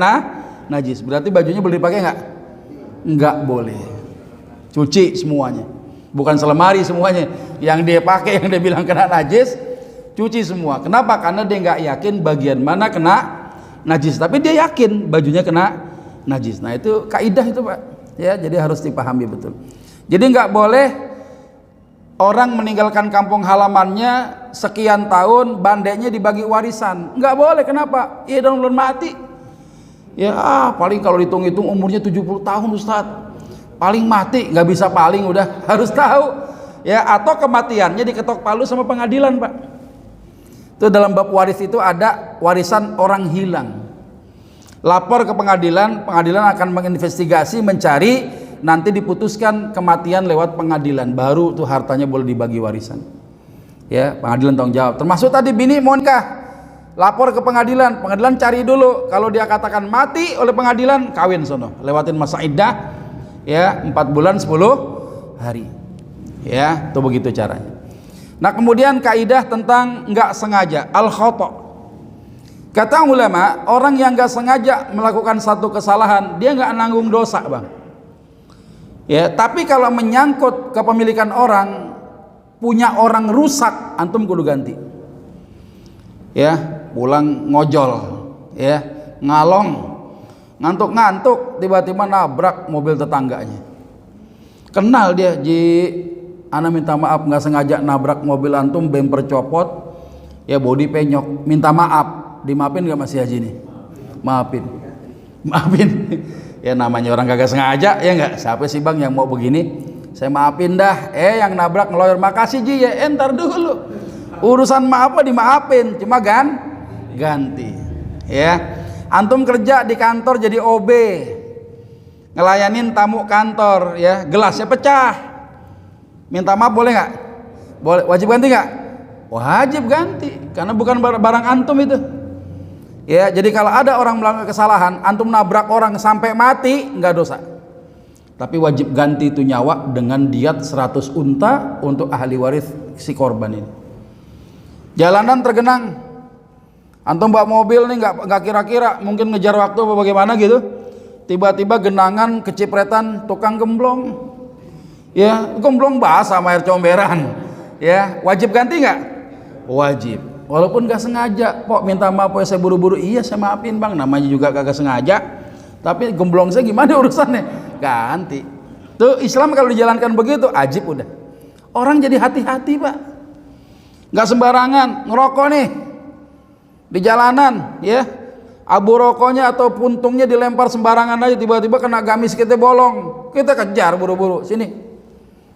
najis. Berarti bajunya boleh dipakai nggak? Nggak boleh. Cuci semuanya, bukan selemari semuanya. Yang dia pakai, yang dia bilang kena najis, cuci semua. Kenapa? Karena dia nggak yakin bagian mana kena najis, tapi dia yakin bajunya kena najis. Nah itu kaidah itu Pak. Ya, jadi harus dipahami betul. Jadi nggak boleh orang meninggalkan kampung halamannya sekian tahun, bandenya dibagi warisan. Nggak boleh. Kenapa? Ya dan belum mati. Ya paling kalau dihitung-hitung umurnya 70 tahun Ustadz. Paling mati, nggak bisa paling, udah harus tahu. Ya, atau kematiannya diketok palu sama pengadilan Pak. Itu dalam bab waris itu ada warisan orang hilang. Lapor ke pengadilan, pengadilan akan menginvestigasi, mencari, nanti diputuskan kematian lewat pengadilan, baru tuh hartanya boleh dibagi warisan. Ya, pengadilan tanggung jawab. Termasuk tadi bini mau nikah, lapor ke pengadilan, pengadilan cari dulu. Kalau dia katakan mati oleh pengadilan, kawin sono, lewatin masa iddah, ya 4 bulan 10 hari. Ya, itu begitu caranya. Nah kemudian kaidah tentang nggak sengaja, al khata'. Kata ulama, orang yang nggak sengaja melakukan satu kesalahan, dia nggak nanggung dosa bang. Ya, tapi kalau menyangkut kepemilikan orang, punya orang rusak, antum kudu ganti. Ya, pulang ngojol, ya, ngalong, ngantuk-ngantuk, tiba-tiba nabrak mobil tetangganya. Kenal dia, ana minta maaf nggak sengaja nabrak mobil antum, bemper copot, ya bodi penyok, minta maaf. Dimaafin gak Mas Haji nih? Maafin. Ya namanya orang kagak sengaja, ya nggak? Siapa sih bang yang mau begini? Saya maafin dah. Yang nabrak ngeloyor, makasih Ji ya. Entar dulu. Urusan maaf apa dimaafin, cuma ganti. Ya. Antum kerja di kantor jadi OB, ngelayanin tamu kantor, ya, gelasnya pecah. Minta maaf boleh nggak? Boleh. Wajib ganti nggak? Wajib ganti, karena bukan barang antum itu. Ya, jadi kalau ada orang melakukan kesalahan, antum nabrak orang sampai mati, nggak dosa. tapi wajib ganti itu nyawa dengan diat 100 unta untuk ahli waris si korban ini. Jalanan tergenang, antum bawa mobil nih nggak kira-kira, mungkin ngejar waktu apa bagaimana gitu, tiba-tiba genangan kecipretan tukang gemblong, ya gemblong basah sama air comberan, ya wajib ganti nggak? Wajib, walaupun nggak sengaja. Pok minta maaf ya, saya buru-buru. Iya saya maafin bang, namanya juga kagak sengaja, tapi gemblong saya gimana urusannya, ganti. Tuh Islam kalau dijalankan begitu ajib udah. Orang jadi hati-hati pak, nggak sembarangan ngerokok nih di jalanan, ya abu rokoknya atau puntungnya dilempar sembarangan aja, tiba-tiba kena gamis kita bolong, kita kejar buru-buru, sini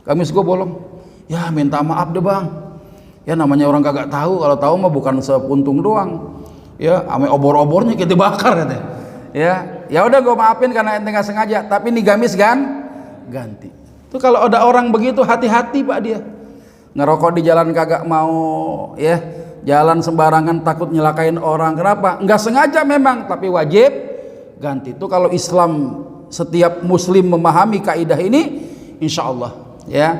gamis gue bolong, ya minta maaf deh bang, ya namanya orang kagak tahu, kalau tahu mah bukan sepuntung doang, ya ame obor-obornya kita bakar katanya. Ya udah gue maafin karena ente nggak sengaja, tapi nih gamis ganti. Tuh kalau ada orang begitu hati-hati pak, dia ngerokok di jalan kagak mau, ya jalan sembarangan takut nyelakain orang. Kenapa? Nggak sengaja memang, tapi wajib ganti. Itu kalau Islam, setiap muslim memahami kaidah ini, insya Allah ya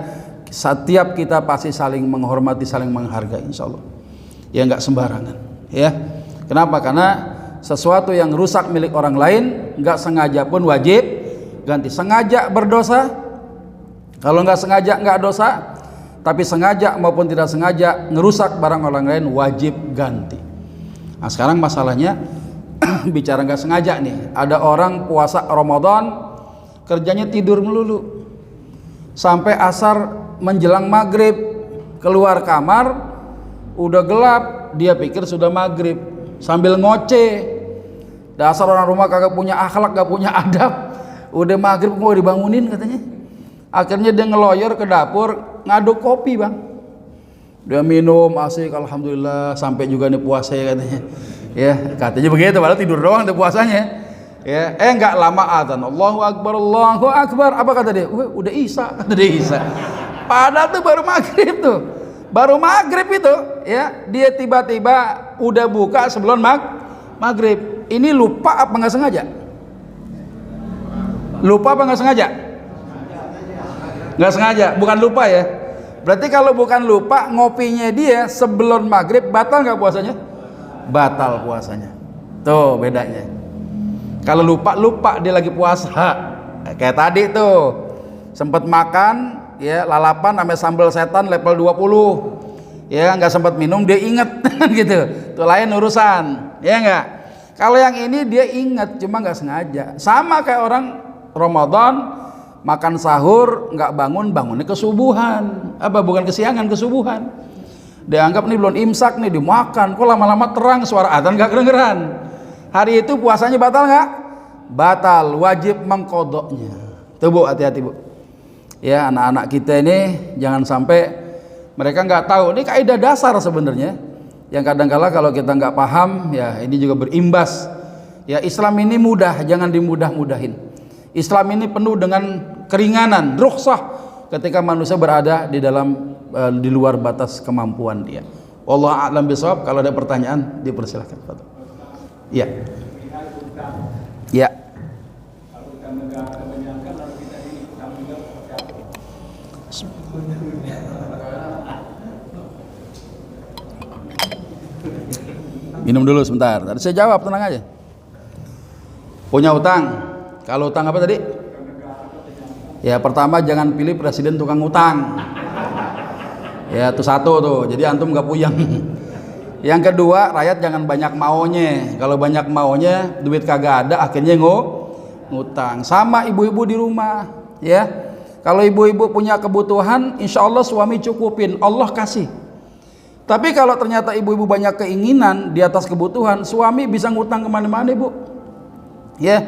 setiap kita pasti saling menghormati, saling menghargai, insya Allah ya, nggak sembarangan ya. Kenapa? Karena sesuatu yang rusak milik orang lain nggak sengaja pun wajib ganti. Sengaja berdosa, kalau nggak sengaja nggak dosa, tapi sengaja maupun tidak sengaja ngerusak barang orang lain wajib ganti. Nah sekarang masalahnya bicara nggak sengaja nih, ada orang puasa Ramadan kerjanya tidur melulu sampai asar menjelang maghrib, keluar kamar udah gelap, dia pikir sudah maghrib, sambil ngoceh, dasar orang rumah kagak punya akhlak, gak punya adab, udah maghrib mau dibangunin katanya. Akhirnya dia ngeloyor ke dapur ngaduk kopi bang, dia minum asik, alhamdulillah sampai juga nih puasa ya katanya, ya katanya begitu, padahal tidur doang tuh puasanya ya. Nggak lama adzan, Allahu Akbar, apa kata dia? Udah Isya, kata dia Isya, padahal tuh baru maghrib tuh, baru maghrib itu ya, dia tiba-tiba udah buka sebelum maghrib. Ini lupa apa nggak sengaja? Lupa apa nggak sengaja? Nggak sengaja, bukan lupa ya. Berarti kalau bukan lupa, ngopinya dia sebelum maghrib, batal nggak puasanya? Batal puasanya. Tuh bedanya. Kalau lupa dia lagi puasa, kayak tadi tuh sempet makan ya lalapan sama sambal setan level 20 ya, nggak sempat minum, dia inget gitu, tuh lain urusan ya nggak. Kalau yang ini dia inget cuma nggak sengaja. Sama kayak orang Ramadan makan sahur nggak bangunnya kesubuhan, apa bukan kesiangan, kesubuhan. Dia anggap nih belum imsak nih, dimakan kok lama-lama terang, suara adzan nggak kedengeran. Hari itu puasanya batal nggak? Batal, wajib mengkodoknya. Tuh bu, hati-hati bu ya, anak-anak kita ini jangan sampai mereka nggak tahu. Ini kaidah dasar sebenarnya yang kadang-kala kalau kita nggak paham ya ini juga berimbas ya. Islam ini mudah, jangan dimudah-mudahin. Islam ini penuh dengan keringanan, rukhsah ketika manusia berada di dalam di luar batas kemampuan dia. Wallahu a'lam bishawab. Kalau ada pertanyaan dipersilakan. Ya. Ya. Minum dulu sebentar. Tadi saya jawab, tenang aja. Punya utang. Kalau utang apa tadi? Ya pertama jangan pilih presiden tukang utang. Ya itu satu tuh. Jadi antum nggak puyeng. Yang kedua, rakyat jangan banyak maunya. Kalau banyak maunya, duit kagak ada, akhirnya ngutang. Sama ibu-ibu di rumah, ya. Kalau ibu-ibu punya kebutuhan, insya Allah suami cukupin, Allah kasih. Tapi kalau ternyata ibu-ibu banyak keinginan di atas kebutuhan, suami bisa ngutang kemana-mana, ibu. Ya,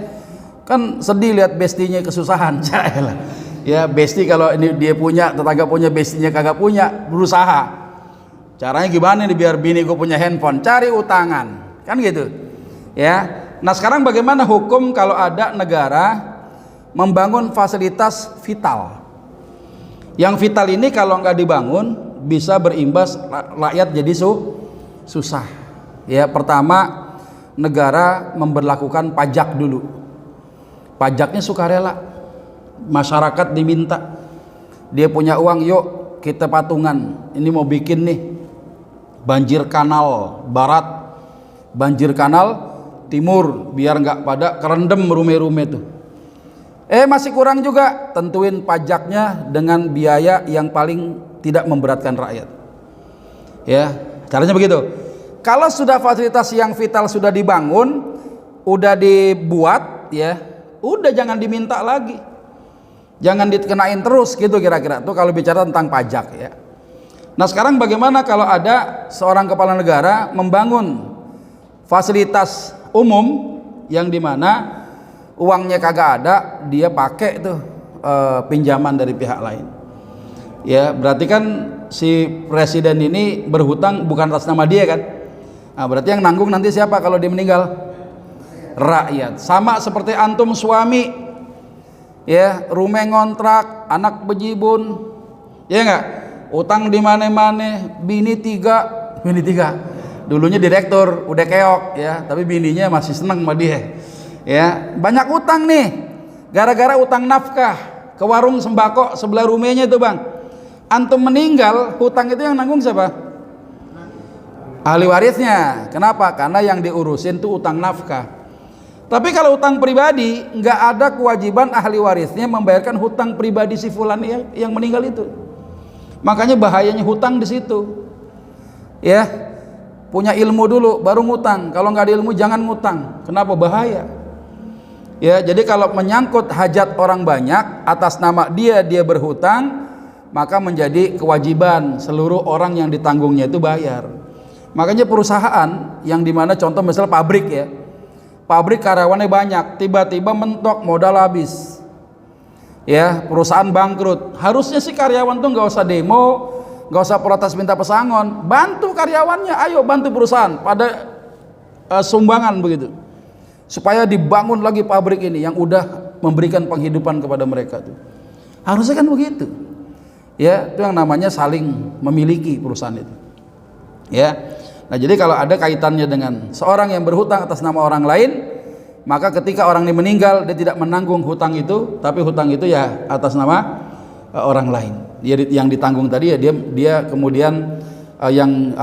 kan sedih lihat bestinya kesusahan. Ya, besti kalau ini dia punya, tetangga punya, bestinya kagak punya, berusaha. Caranya gimana nih biar bini gue punya handphone? Cari utangan, kan gitu. Ya. Nah sekarang bagaimana hukum kalau ada negara membangun fasilitas vital? Yang vital ini kalau nggak dibangun bisa berimbas rakyat jadi susah. Ya pertama, negara memberlakukan pajak dulu. Pajaknya sukarela. masyarakat diminta, dia punya uang, yuk kita patungan, ini mau bikin nih banjir kanal barat, banjir kanal timur, biar nggak pada kerendam rumah-rumah itu. Masih kurang juga, tentuin pajaknya dengan biaya yang paling tidak memberatkan rakyat. Ya, caranya begitu. Kalau sudah fasilitas yang vital sudah dibangun, udah dibuat, ya, udah jangan diminta lagi, jangan dikenain terus gitu kira-kira. Tuh kalau bicara tentang pajak, ya. Nah sekarang bagaimana kalau ada seorang kepala negara membangun fasilitas umum yang dimana uangnya kagak ada, dia pakai tuh pinjaman dari pihak lain. Ya berarti kan si presiden ini berhutang bukan atas nama dia kan. Nah, berarti yang nanggung nanti siapa kalau dia meninggal? Rakyat. Sama seperti antum suami, ya, rumah ngontrak, anak bejibun, ya enggak? Utang di mana-mana, bini tiga. Dulunya direktur, udah keok, ya, tapi bininya masih seneng sama dia. Ya, banyak utang nih, gara-gara utang nafkah ke warung sembako sebelah rumahnya itu bang. Antum meninggal, hutang itu yang nanggung siapa? Ahli warisnya. Kenapa? Karena yang diurusin tuh utang nafkah. Tapi kalau utang pribadi, nggak ada kewajiban ahli warisnya membayarkan hutang pribadi si fulan yang meninggal itu. Makanya bahayanya hutang di situ. Ya, punya ilmu dulu, baru ngutang. Kalau nggak ada ilmu, jangan ngutang. Kenapa? Bahaya. Ya, jadi kalau menyangkut hajat orang banyak atas nama dia berhutang, maka menjadi kewajiban seluruh orang yang ditanggungnya itu bayar. Makanya perusahaan yang dimana contoh misalnya pabrik, ya, pabrik karyawannya banyak, tiba-tiba mentok, modal habis, ya, perusahaan bangkrut. Harusnya sih karyawan tuh nggak usah demo, nggak usah protes minta pesangon, bantu karyawannya, ayo bantu perusahaan pada sumbangan begitu, supaya dibangun lagi pabrik ini yang udah memberikan penghidupan kepada mereka tuh. Harusnya kan begitu, ya, itu yang namanya saling memiliki perusahaan itu, ya. Nah jadi kalau ada kaitannya dengan seorang yang berhutang atas nama orang lain, maka ketika orang ini meninggal, dia tidak menanggung hutang itu, tapi hutang itu ya atas nama orang lain. Yang ditanggung tadi ya dia kemudian yang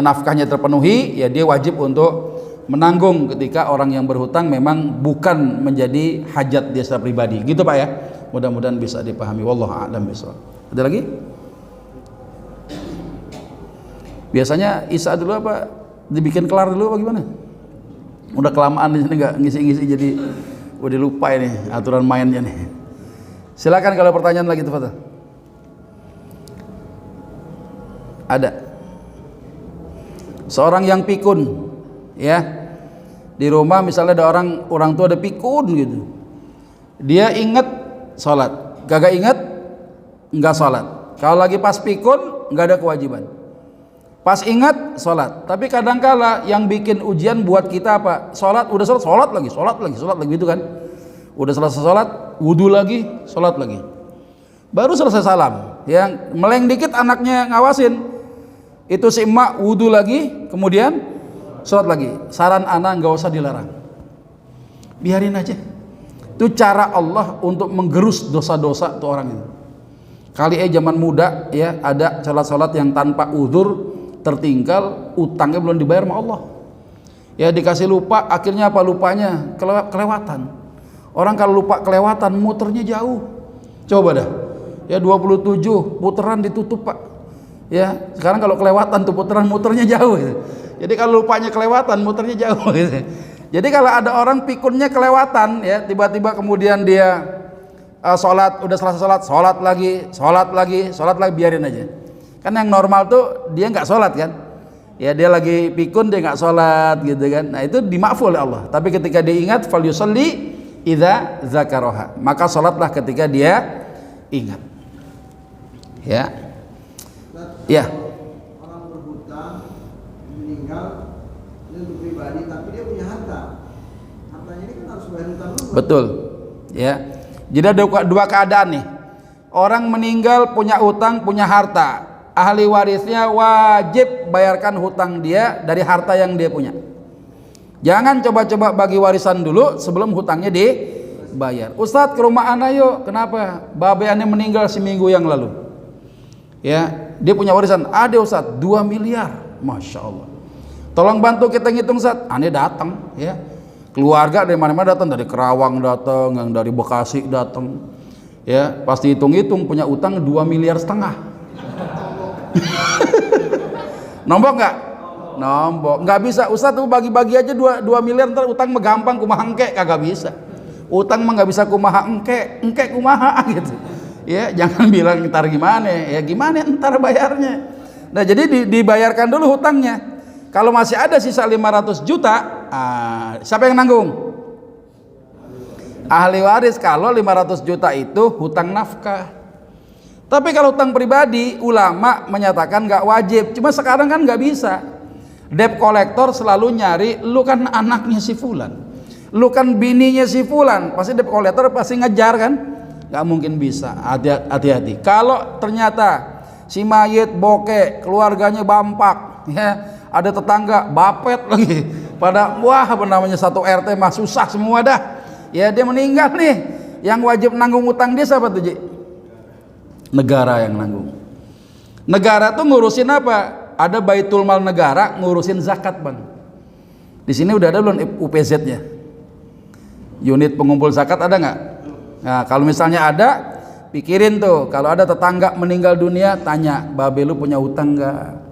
nafkahnya terpenuhi, ya dia wajib untuk menanggung ketika orang yang berhutang memang bukan menjadi hajat dia secara pribadi. Gitu Pak ya. Mudah-mudahan bisa dipahami. Wallahu a'lam bishawab. Ada lagi? Biasanya Isa dulu apa dibikin kelar dulu apa gimana? Udah kelamaan di sini nggak ngisi-ngisi jadi udah lupa ini aturan mainnya nih. Silakan kalau pertanyaan lagi tuh Fatah. Ada seorang yang pikun, ya, di rumah misalnya ada orang tua ada pikun gitu, dia inget sholat, kagak inget nggak sholat. Kalau lagi pas pikun nggak ada kewajiban. Pas ingat sholat, tapi kadangkala yang bikin ujian buat kita apa? Sholat, udah sholat lagi gitu kan? Udah selesai sholat, wudhu lagi, sholat lagi. Baru selesai salam, yang meleng dikit anaknya ngawasin, itu si emak wudhu lagi, kemudian sholat lagi. Saran anak nggak usah dilarang, biarin aja. Itu cara Allah untuk menggerus dosa-dosa tuh orang itu. Kali zaman muda ya ada sholat yang tanpa uzur tertinggal, utangnya belum dibayar sama Allah, ya dikasih lupa, akhirnya apa lupanya? Kelewatan. Orang kalau lupa kelewatan muternya jauh, coba dah ya 27 puteran ditutup Pak, ya sekarang kalau kelewatan tuh puteran muternya jauh gitu. Jadi kalau lupanya kelewatan muternya jauh gitu. Jadi kalau ada orang pikunnya kelewatan, ya tiba-tiba kemudian dia sholat, udah selesai sholat lagi, biarin aja. Kan yang normal tuh dia nggak sholat kan, ya dia lagi pikun dia nggak sholat gitu kan. Nah itu dimaafkan oleh Allah. Tapi ketika dia ingat, falyusalli idza zakaroha, maka sholatlah ketika dia ingat. Ya, ya. Orang berhutang meninggal ini untuk pribadi, tapi dia punya harta. Hartanya ini kan harus bayar hutang dulu. Betul. Ya. Jadi ada dua keadaan nih. Orang meninggal punya utang, punya harta. Ahli warisnya wajib bayarkan hutang dia dari harta yang dia punya. Jangan coba-coba bagi warisan dulu sebelum hutangnya bayar. Ustadz ke rumah ana yuk. Kenapa? Babe ane meninggal seminggu yang lalu. Ya, dia punya warisan. Ada Ustadz 2 miliar. Masya Allah. Tolong bantu kita ngitung Ustadz. Ane datang, ya. Keluarga dari mana-mana datang, dari Kerawang datang, yang dari Bekasi datang. Ya, pasti hitung-hitung punya utang 2,5 miliar. Nombok nggak? Nombok. Nggak bisa. Ustadz tuh bagi-bagi aja 2 miliar, ntar utang mah gampang kumaha engke, kagak bisa. Utang mah nggak bisa kumaha engke kumaha gitu. Ya, jangan bilang ntar gimana, ya gimana ntar bayarnya. Nah, jadi dibayarkan dulu hutangnya. Kalau masih ada sisa 500 juta, siapa yang nanggung? Ahli waris. Kalau 500 juta itu hutang nafkah. Tapi kalau hutang pribadi, ulama menyatakan nggak wajib. Cuma sekarang kan nggak bisa. Debt collector selalu nyari, lu kan anaknya si fulan, lu kan bininya si fulan, pasti debt collector pasti ngejar kan? Nggak mungkin bisa. Hati-hati. Kalau ternyata si mayit bokeh, keluarganya bampak, ya, ada tetangga bapet lagi, pada wah apa namanya satu RT mah susah semua dah. Ya dia meninggal nih, yang wajib nanggung utang dia siapa tuh, Ji? Negara yang nanggung. Negara tuh ngurusin apa? Ada baitul mal negara ngurusin zakat, Bang. Di sini udah ada belum UPZ-nya? Unit pengumpul zakat ada nggak? Nah, kalau misalnya ada, pikirin tuh, kalau ada tetangga meninggal dunia, tanya, babe lu punya utang nggak?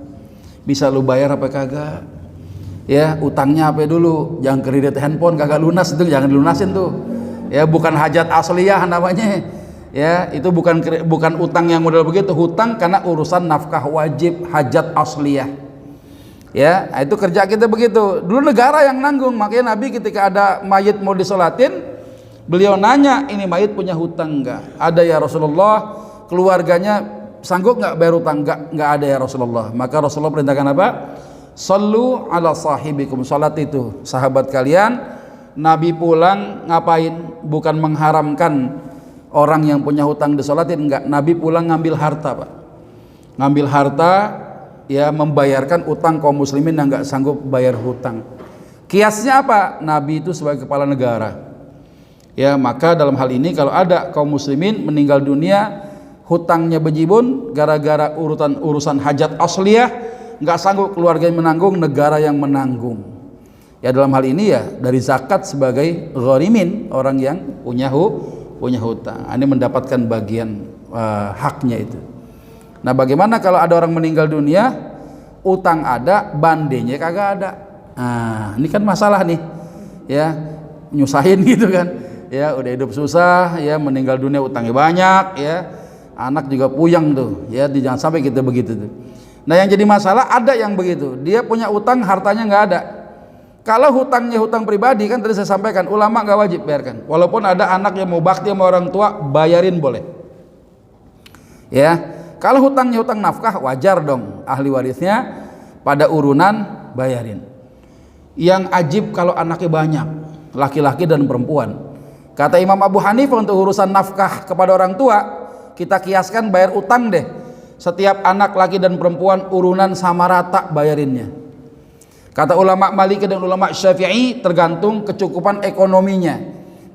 Bisa lu bayar apa kagak? Ya, utangnya apa dulu? Jangan kredit handphone kagak lunas itu jangan dilunasin tuh. Ya, bukan hajat asliyah namanya. Ya, itu bukan utang yang model begitu, hutang karena urusan nafkah wajib, hajat asliyah. Ya, itu kerja kita begitu. Dulu negara yang nanggung, makanya Nabi ketika ada mayit mau disolatin, beliau nanya, ini mayit punya hutang enggak? Ada ya Rasulullah. Keluarganya sanggup nggak bayar hutang? Nggak ada ya Rasulullah. Maka Rasulullah perintahkan apa? Sallu ala sahibikum. Salat itu sahabat kalian. Nabi pulang ngapain? Bukan mengharamkan orang yang punya hutang disolatin, enggak. Nabi pulang ngambil harta, Pak. Ngambil harta, ya, membayarkan utang kaum muslimin yang enggak sanggup bayar hutang. Kiasnya apa? Nabi itu sebagai kepala negara. Ya, maka dalam hal ini kalau ada kaum muslimin meninggal dunia, hutangnya bejibun gara-gara urusan hajat asliyah, enggak sanggup keluarganya menanggung, negara yang menanggung. Ya, dalam hal ini ya dari zakat sebagai gharimin, orang yang punya hutang, ini mendapatkan bagian haknya itu. Nah, bagaimana kalau ada orang meninggal dunia, utang ada, bandenya kagak ada? Nah, ini kan masalah nih, ya, nyusahin gitu kan, ya, udah hidup susah, ya, meninggal dunia utangnya banyak, ya, anak juga puyeng tuh, ya, jangan sampai kita begitu tuh. Nah, yang jadi masalah ada yang begitu, dia punya utang, hartanya nggak ada. Kalau hutangnya hutang pribadi, kan tadi saya sampaikan ulama nggak wajib bayarkan. Walaupun ada anak yang mau bakti sama orang tua, bayarin boleh. Ya, kalau hutangnya hutang nafkah, wajar dong ahli warisnya pada urunan bayarin. Yang ajib kalau anaknya banyak, laki-laki dan perempuan. Kata Imam Abu Hanifah untuk urusan nafkah kepada orang tua, kita kiaskan bayar utang deh. Setiap anak laki dan perempuan urunan sama rata bayarinnya. Kata ulama Maliki dan ulama Syafi'i, tergantung kecukupan ekonominya.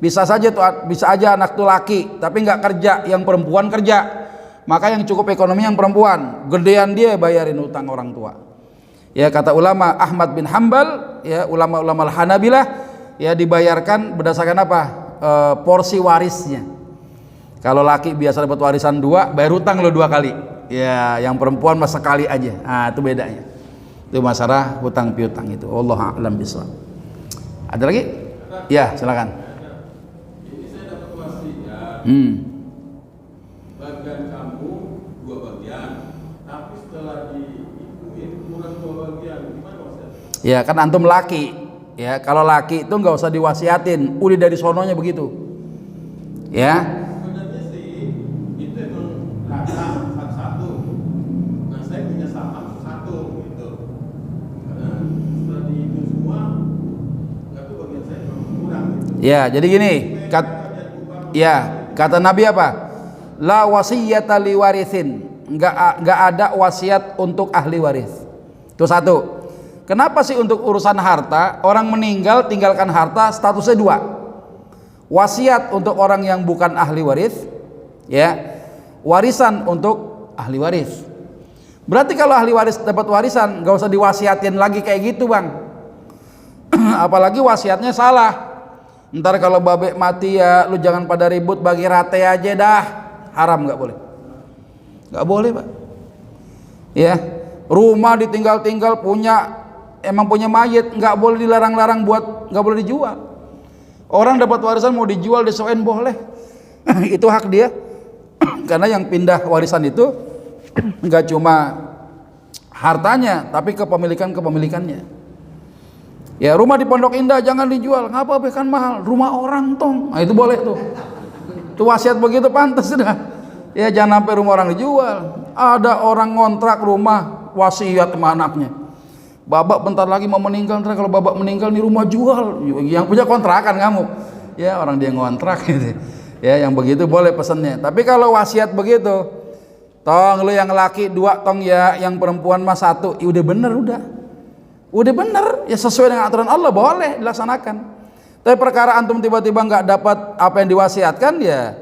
Bisa aja anak tuh laki tapi nggak kerja, yang perempuan kerja. Maka yang cukup ekonomi yang perempuan, gedean dia bayarin utang orang tua. Ya, kata ulama Ahmad bin Hambal, ya, ulama-ulama Hanabilah, ya, dibayarkan berdasarkan apa? Porsi warisnya. Kalau laki biasa dapat warisan 2, bayar utang lo 2 kali. Ya, yang perempuan masa sekali aja. Nah, itu bedanya. Itu masalah hutang piutang itu. Wallahu a'lam bishawab. Ada lagi? Ya, silakan. Ini saya dapat wasiat. Bagian kamu 2 bagian, tapi setelah diikutin kurang 2 bagian. Gimana wasiat? Ya, kan antum laki. Ya, kalau laki itu nggak usah diwasiatin. Udah dari sononya begitu. Ya. Sebenarnya sih itu emang rata satu-satu. Nah, saya punya saham satu gitu. Setelah dihitung semua, nggak tuh bagian saya kurang gitu. Ya, jadi gini, kata Nabi apa? La wasiyata li warithin. Enggak ada wasiat untuk ahli waris. Itu satu. Kenapa sih untuk urusan harta, orang meninggal tinggalkan harta statusnya 2. wasiat untuk orang yang bukan ahli waris, ya, warisan untuk ahli waris. Berarti kalau ahli waris dapat warisan, nggak usah diwasiatin lagi kayak gitu, Bang. Apalagi wasiatnya salah. Ntar kalau babe mati ya lu jangan pada ribut, bagi rate aja dah. Haram, nggak boleh. Nggak boleh, Pak. Ya, rumah ditinggal-tinggal emang punya mayit, nggak boleh dilarang-larang buat, nggak boleh dijual. Orang dapat warisan mau dijual disewain boleh. Itu hak dia. Karena yang pindah warisan itu nggak cuma hartanya, tapi kepemilikannya. Ya, rumah di Pondok Indah jangan dijual, ngapa be, kan mahal, rumah orang tong. Nah, itu boleh tuh. Itu wasiat begitu pantas sudah. Ya, jangan sampai rumah orang dijual. Ada orang ngontrak rumah, wasiat sama anaknya. Babak bentar lagi mau meninggal, ntar kalau babak meninggal nih rumah jual. Yang punya kontrakan ngamuk. Ya, orang dia ngontrak gitu. Ya, yang begitu boleh pesannya. Tapi kalau wasiat begitu, tong lu yang laki 2 tong ya, yang perempuan mah 1. Ya udah bener udah bener, ya sesuai dengan aturan Allah boleh dilaksanakan. Tapi perkara antum tiba-tiba nggak dapat apa yang diwasiatkan, ya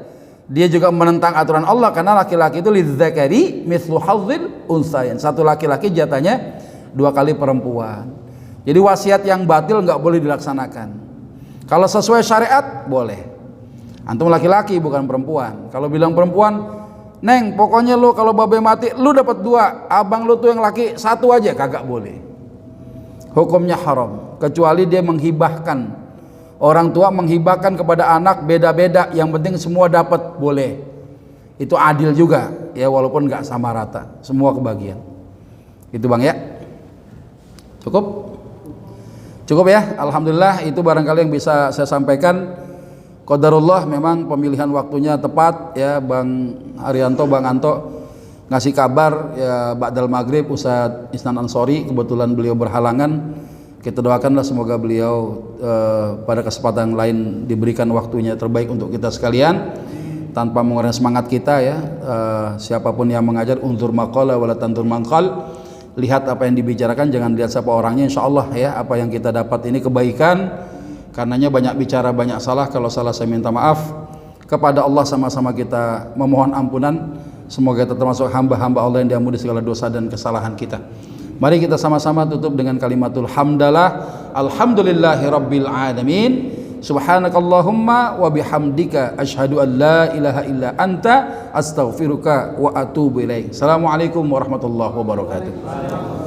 dia juga menentang aturan Allah, karena laki-laki itu lidzakari mithlu hadzil unsayain. Satu laki-laki jatahnya 2 kali perempuan. Jadi wasiat yang batil nggak boleh dilaksanakan. Kalau sesuai syariat boleh. Antum laki-laki bukan perempuan. Kalau bilang perempuan, Neng, pokoknya lu kalau babe mati lu dapat 2, abang lu tuh yang laki 1 aja, kagak boleh. Hukumnya haram, kecuali dia menghibahkan. Orang tua menghibahkan kepada anak beda-beda, yang penting semua dapat, boleh. Itu adil juga, ya, walaupun nggak sama rata, semua kebagian. Itu Bang ya. Cukup ya. Alhamdulillah, itu barangkali yang bisa saya sampaikan. Qadarullah, memang pemilihan waktunya tepat ya. Bang Haryanto, Bang Anto ngasih kabar ya ba'dal maghrib Ustadz Isnan Ansori, kebetulan beliau berhalangan. Kita doakanlah semoga beliau pada kesempatan lain diberikan waktunya terbaik untuk kita sekalian, tanpa mengurangi semangat kita ya. Siapapun yang mengajar, unzur maqala wala tanzur maqal, lihat apa yang dibicarakan, jangan lihat siapa orangnya. Insyaallah ya, apa yang kita dapat ini kebaikan. Karenanya banyak bicara banyak salah, kalau salah saya minta maaf. Kepada Allah sama-sama kita memohon ampunan. Semoga kita termasuk hamba-hamba Allah yang diampuni segala dosa dan kesalahan kita. Mari kita sama-sama tutup dengan kalimatul hamdalah. Alhamdulillahi rabbil alamin. Subhanakallahumma wa bihamdika asyhadu an la ilaha illa anta astaghfiruka wa atubu ilaik. Assalamualaikum warahmatullahi wabarakatuh.